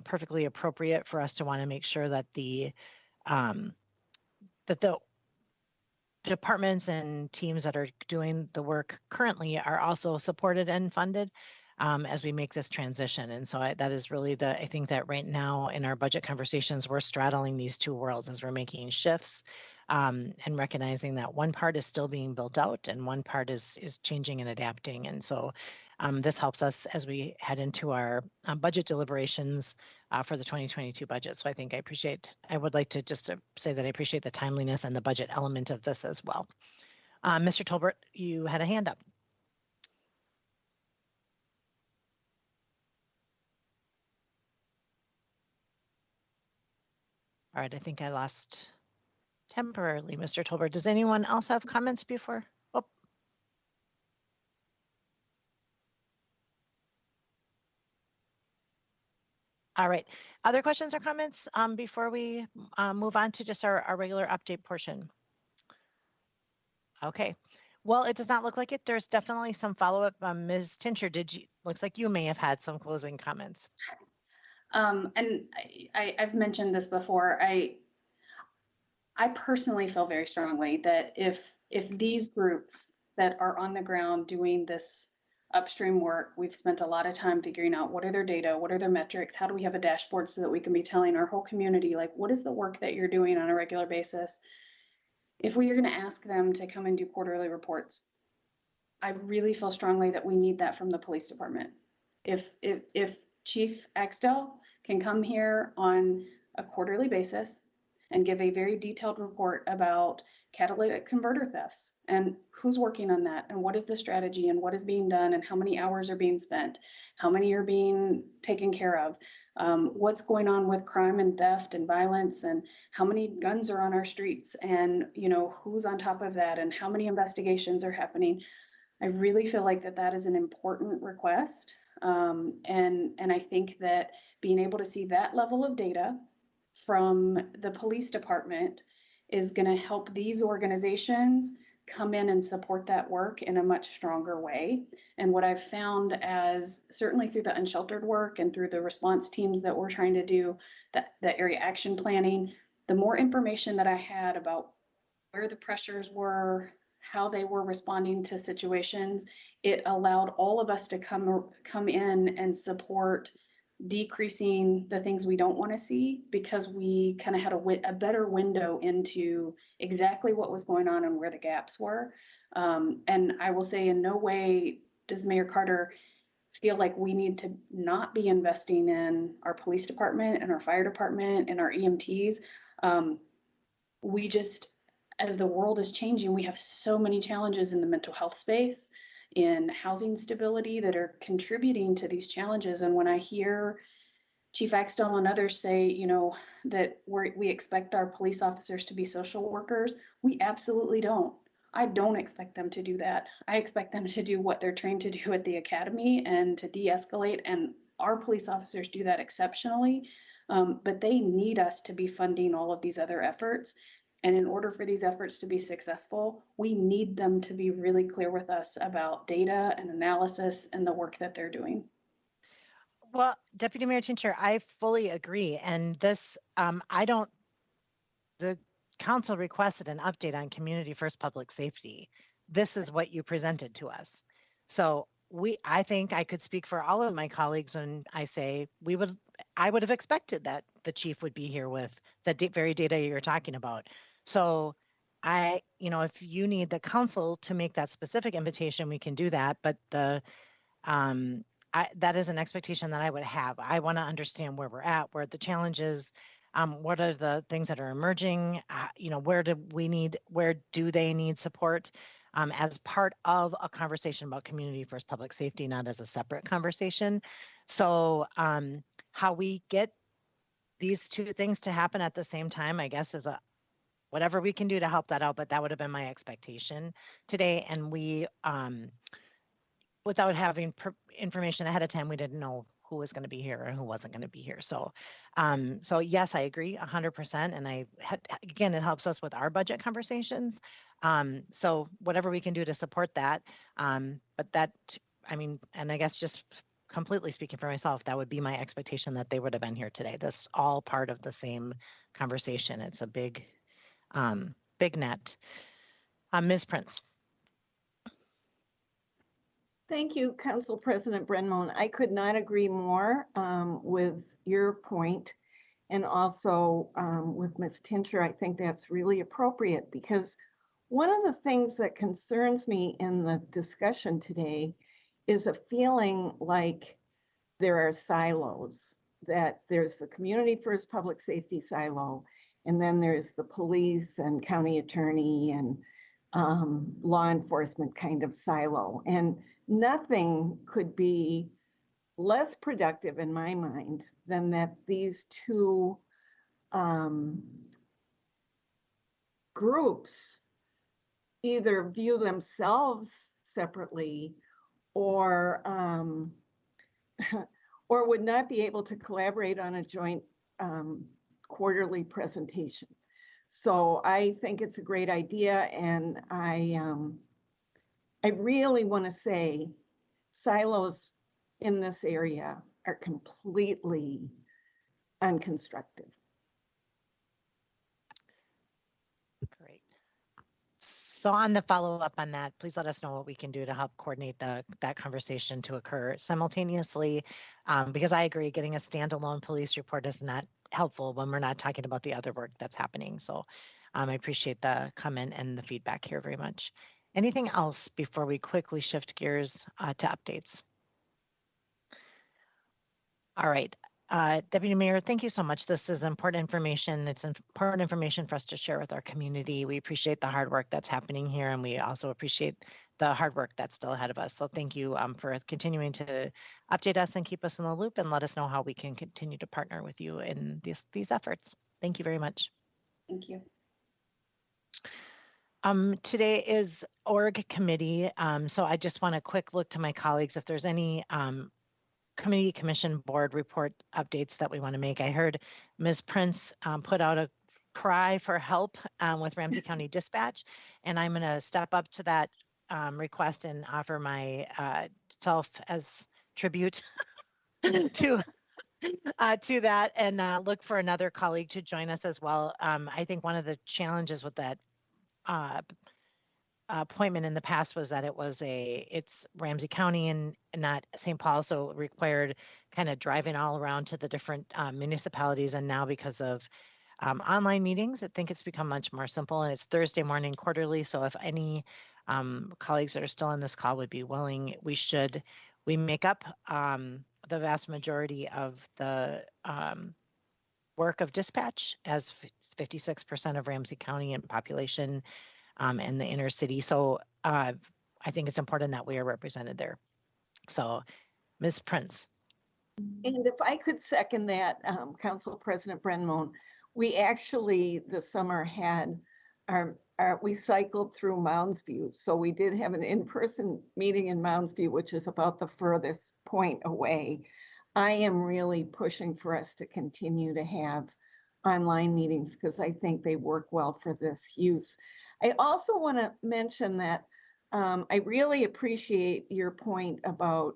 perfectly appropriate for us to want to make sure that the departments and teams that are doing the work currently are also supported and funded as we make this transition. And so that is really I think that right now in our budget conversations, we're straddling these two worlds as we're making shifts and recognizing that one part is still being built out and one part is changing and adapting. And so this helps us as we head into our budget deliberations for the 2022 budget. So I think I would like to just say that I appreciate the timeliness and the budget element of this as well. Mr. Tolbert, you had a hand up. All right, I think I lost temporarily Mr. Tolbert. Does anyone else have comments before? Oh. All right, other questions or comments before we move on to just our regular update portion? Okay, well, it does not look like it. There's definitely some follow-up. Ms. Tincher, looks like you may have had some closing comments. And I've mentioned this before. I personally feel very strongly that if these groups that are on the ground doing this upstream work, we've spent a lot of time figuring out what are their data, what are their metrics, how do we have a dashboard so that we can be telling our whole community, like, what is the work that you're doing on a regular basis? If we are going to ask them to come and do quarterly reports, I really feel strongly that we need that from the police department. If Chief Axtell can come here on a quarterly basis and give a very detailed report about catalytic converter thefts and who's working on that and what is the strategy and what is being done and how many hours are being spent, how many are being taken care of, what's going on with crime and theft and violence and how many guns are on our streets and, you know, who's on top of that and how many investigations are happening. I really feel like that is an important request. And I think that being able to see that level of data from the police department is going to help these organizations come in and support that work in a much stronger way. And what I've found, as certainly through the unsheltered work and through the response teams that we're trying to do, that area action planning, the more information that I had about where the pressures were, how they were responding to situations, it allowed all of us to come in and support decreasing the things we don't want to see, because we kind of had a better window into exactly what was going on and where the gaps were. And I will say, in no way does Mayor Carter feel like we need to not be investing in our police department and our fire department and our EMTs. We just, as the world is changing, we have so many challenges in the mental health space, in housing stability, that are contributing to these challenges. And when I hear Chief Axtell and others say, you know, that we expect our police officers to be social workers, we absolutely don't. I don't expect them to do that. I expect them to do what they're trained to do at the academy and to de-escalate. And our police officers do that exceptionally. But they need us to be funding all of these other efforts. And in order for these efforts to be successful, we need them to be really clear with us about data and analysis and the work that they're doing. Well, Deputy Mayor Tincher, I fully agree. And this, the council requested an update on Community First Public Safety. This is what you presented to us. So I think I could speak for all of my colleagues when I say I would have expected that the chief would be here with the very data you're talking about. So if you need the council to make that specific invitation, we can do that. But that is an expectation that I would have. I want to understand where we're at, where the challenges, what are the things that are emerging, where do they need support, as part of a conversation about Community First Public Safety, not as a separate conversation. So how we get these two things to happen at the same time, I guess, is whatever we can do to help that out, but that would have been my expectation today. And we, without having information ahead of time, we didn't know who was going to be here and who wasn't going to be here. So yes, I agree 100%. And again, it helps us with our budget conversations. So whatever we can do to support that. But that, and I guess just completely speaking for myself, that would be my expectation, that they would have been here today. That's all part of the same conversation. It's a big net. Ms. Prince. Thank you, Council President Brenmone. I could not agree more with your point, and also with Ms. Tincher. I think that's really appropriate, because one of the things that concerns me in the discussion today is a feeling like there are silos, that there's the Community First Public Safety silo, and then there's the police and county attorney and law enforcement kind of silo. And nothing could be less productive in my mind than that these two groups either view themselves separately or or would not be able to collaborate on a joint quarterly presentation. So I think it's a great idea, and I really want to say silos in this area are completely unconstructive. Great. So on the follow-up on that, please let us know what we can do to help coordinate that conversation to occur simultaneously, because I agree, getting a standalone police report is not helpful when we're not talking about the other work that's happening. So I appreciate the comment and the feedback here very much. Anything else before we quickly shift gears to updates? All right. Deputy Mayor, thank you so much. This is important information. It's important information for us to share with our community. We appreciate the hard work that's happening here, and we also appreciate the hard work that's still ahead of us. So thank you for continuing to update us and keep us in the loop and let us know how we can continue to partner with you in these efforts. Thank you very much. Thank you. Today is org committee. So I just want a quick look to my colleagues if there's any committee, commission, board report updates that we want to make. I heard Ms. Prince put out a cry for help with Ramsey County Dispatch, and I'm going to step up to that request and offer my self as tribute to that, and look for another colleague to join us as well. I think one of the challenges with that appointment in the past was that it's Ramsey County and not St. Paul, so it required kind of driving all around to the different municipalities. And now because of online meetings, I think it's become much more simple, and it's Thursday morning quarterly. So if any colleagues that are still on this call would be willing, we make up the vast majority of the work of dispatch as 56% of Ramsey County in population and the inner city. So I think it's important that we are represented there. So Ms. Prince. And if I could second that, Council President Brenmoen, we actually this summer had we cycled through Mounds View. So we did have an in-person meeting in Mounds View, which is about the furthest point away. I am really pushing for us to continue to have online meetings because I think they work well for this use. I also want to mention that I really appreciate your point about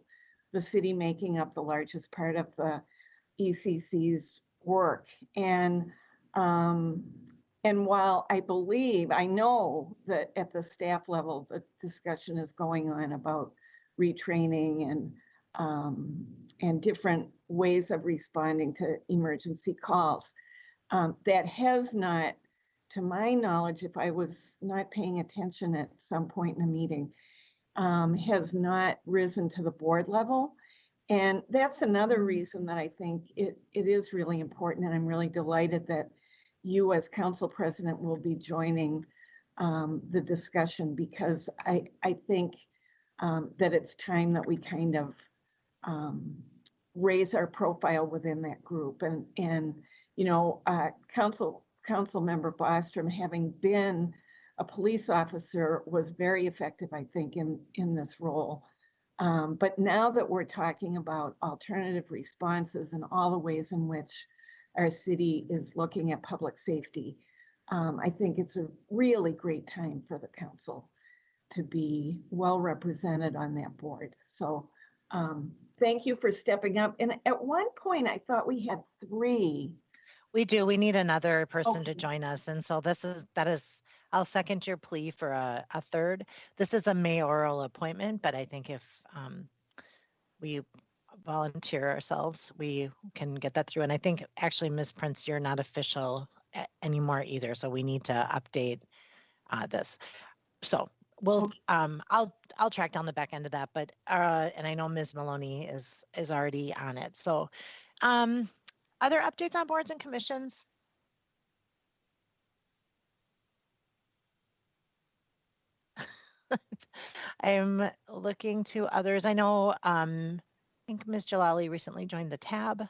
the city making up the largest part of the ECC's work. And while I know that at the staff level, the discussion is going on about retraining and different ways of responding to emergency calls, that has not, to my knowledge, if I was not paying attention at some point in a meeting, has not risen to the board level. And that's another reason that I think it is really important. And I'm really delighted that you as council president will be joining the discussion, because I think that it's time that we kind of raise our profile within that group. And you know, Council Member Bostrom, having been a police officer, was very effective, I think, in this role. But now that we're talking about alternative responses and all the ways in which our city is looking at public safety, I think it's a really great time for the council to be well represented on that board. So thank you for stepping up. And at one point, I thought we had 3. We do. We need another person Okay. to join us. And so I'll second your plea for a third. This is a mayoral appointment, but I think if we volunteer ourselves, we can get that through. And I think actually, Ms. Prince, you're not official anymore either. So we need to update this. So we'll, I'll track down the back end of that, but, and I know Ms. Maloney is already on it. So, other updates on boards and commissions? I'm looking to others. I know, I think Ms. Jalali recently joined the tab.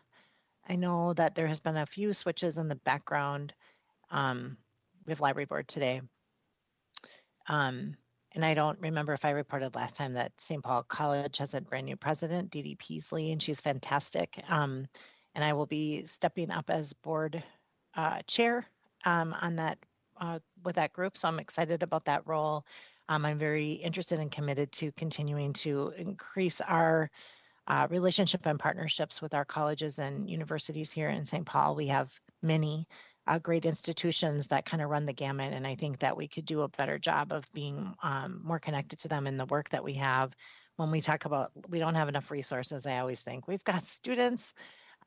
I know that there has been a few switches in the background with library board today. And I don't remember if I reported last time that St. Paul College has a brand new president, Dee Dee Peasley, and she's fantastic. And I will be stepping up as board chair on that with that group. So I'm excited about that role. I'm very interested and committed to continuing to increase our relationship and partnerships with our colleges and universities here in St. Paul. We have many great institutions that kind of run the gamut, and I think that we could do a better job of being more connected to them in the work that we have. When we talk about we don't have enough resources, I always think we've got students,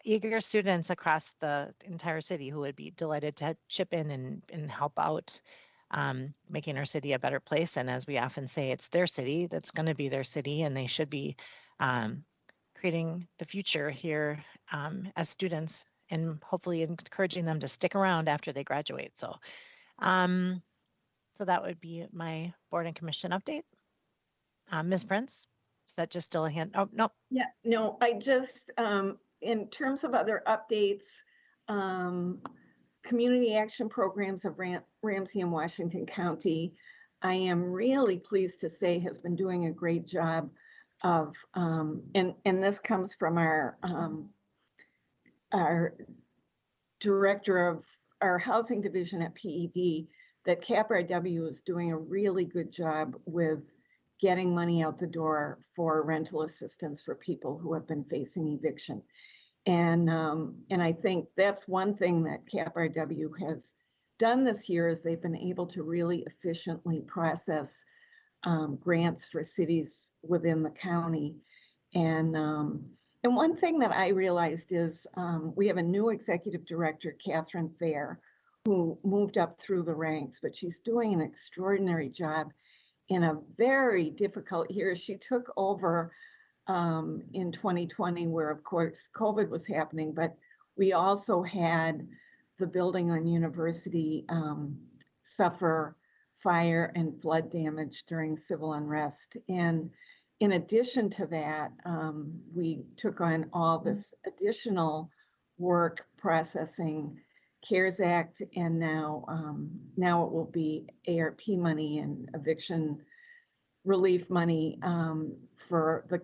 eager students across the entire city who would be delighted to chip in and help out making our city a better place. And as we often say, it's their city that's going to be their city, and they should be creating the future here as students and hopefully encouraging them to stick around after they graduate. So, so that would be my board and commission update. Ms. Prince, is that just still a hand? Oh, no. Yeah, no, I just, in terms of other updates, community action programs of Ramsey and Washington County, I am really pleased to say has been doing a great job of, and this comes from our director of our housing division at PED, that CAPRW is doing a really good job with getting money out the door for rental assistance for people who have been facing eviction. And I think that's one thing that CAPRW has done this year is they've been able to really efficiently process grants for cities within the county. And one thing that I realized is we have a new executive director, Catherine Fair, who moved up through the ranks, but she's doing an extraordinary job in a very difficult year. She took over in 2020, where of course COVID was happening, but we also had the building on University suffer fire and flood damage during civil unrest. And in addition to that, we took on all this additional work processing CARES Act, and now it will be ARP money and eviction relief money for the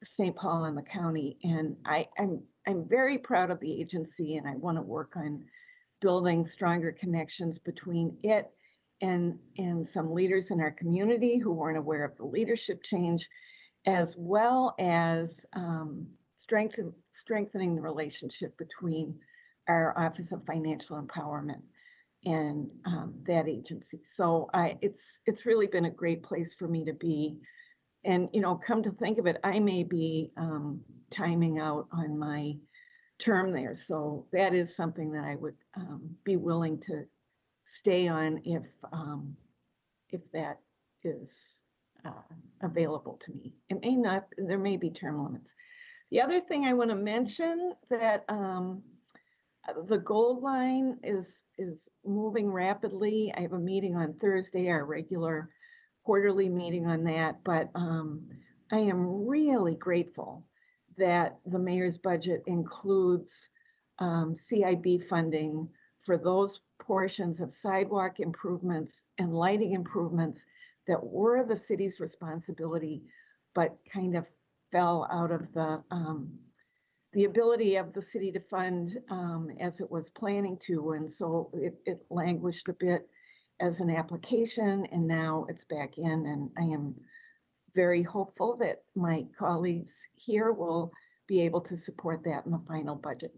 St. Paul and the county. And I'm very proud of the agency, and I want to work on building stronger connections between it and some leaders in our community who weren't aware of the leadership change, as well as strengthening the relationship between our Office of Financial Empowerment and that agency. So it's really been a great place for me to be. And, you know, come to think of it, I may be timing out on my term there. So that is something that I would be willing to stay on if that is available to me. It may not, there may be term limits. The other thing I want to mention that the gold line is moving rapidly. I have a meeting on Thursday, our regular quarterly meeting on that, but I am really grateful that the mayor's budget includes CIB funding for those portions of sidewalk improvements and lighting improvements that were the city's responsibility, but kind of fell out of the ability of the city to fund as it was planning to. And so it languished a bit as an application, and now it's back in, and I am very hopeful that my colleagues here will be able to support that in the final budget.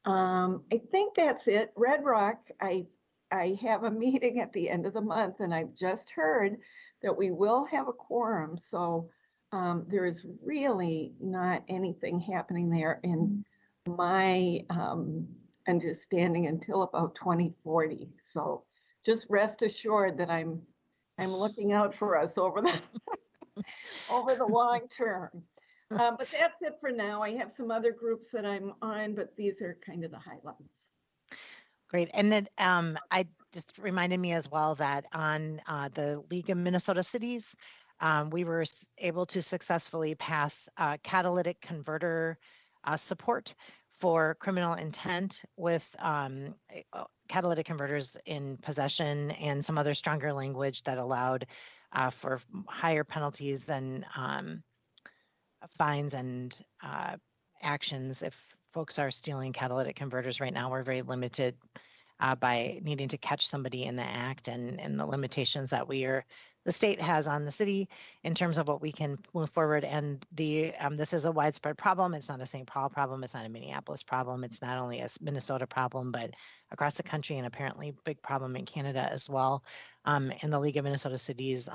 I think that's it. Red Rock, I have a meeting at the end of the month, and I've just heard that we will have a quorum. So there is really not anything happening there in my understanding until about 2040. So just rest assured that I'm looking out for us over the over the long term. But that's it for now. I have some other groups that I'm on, but these are kind of the highlights. Great. And then just reminded me as well that on the League of Minnesota Cities, we were able to successfully pass catalytic converter support for criminal intent with catalytic converters in possession and some other stronger language that allowed for higher penalties and fines and actions if folks are stealing catalytic converters. Right now, we're very limited by needing to catch somebody in the act and the limitations that the state has on the city in terms of what we can move forward. And this is a widespread problem. It's not a St. Paul problem. It's not a Minneapolis problem. It's not only a Minnesota problem, but across the country, and apparently big problem in Canada as well. And the League of Minnesota Cities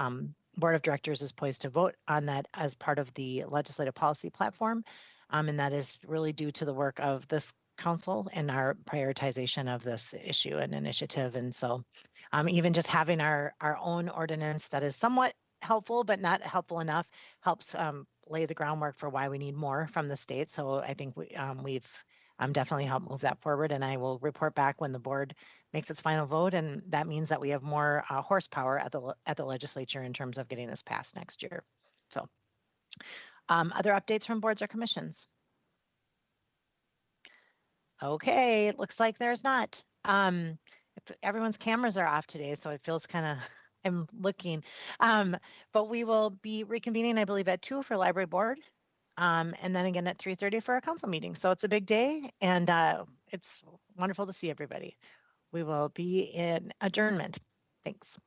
Board of Directors is poised to vote on that as part of the legislative policy platform. And that is really due to the work of this council and our prioritization of this issue and initiative. And so even just having our own ordinance that is somewhat helpful, but not helpful enough, helps lay the groundwork for why we need more from the state. So I think we've definitely helped move that forward. And I will report back when the board makes its final vote. And that means that we have more horsepower at the legislature in terms of getting this passed next year. So other updates from boards or commissions? Okay, it looks like there's not. If everyone's cameras are off today, so it feels kind of, I'm looking. But we will be reconvening, I believe, at 2 for library board, and then again at 3:30 for our council meeting. So it's a big day, and it's wonderful to see everybody. We will be in adjournment. Thanks.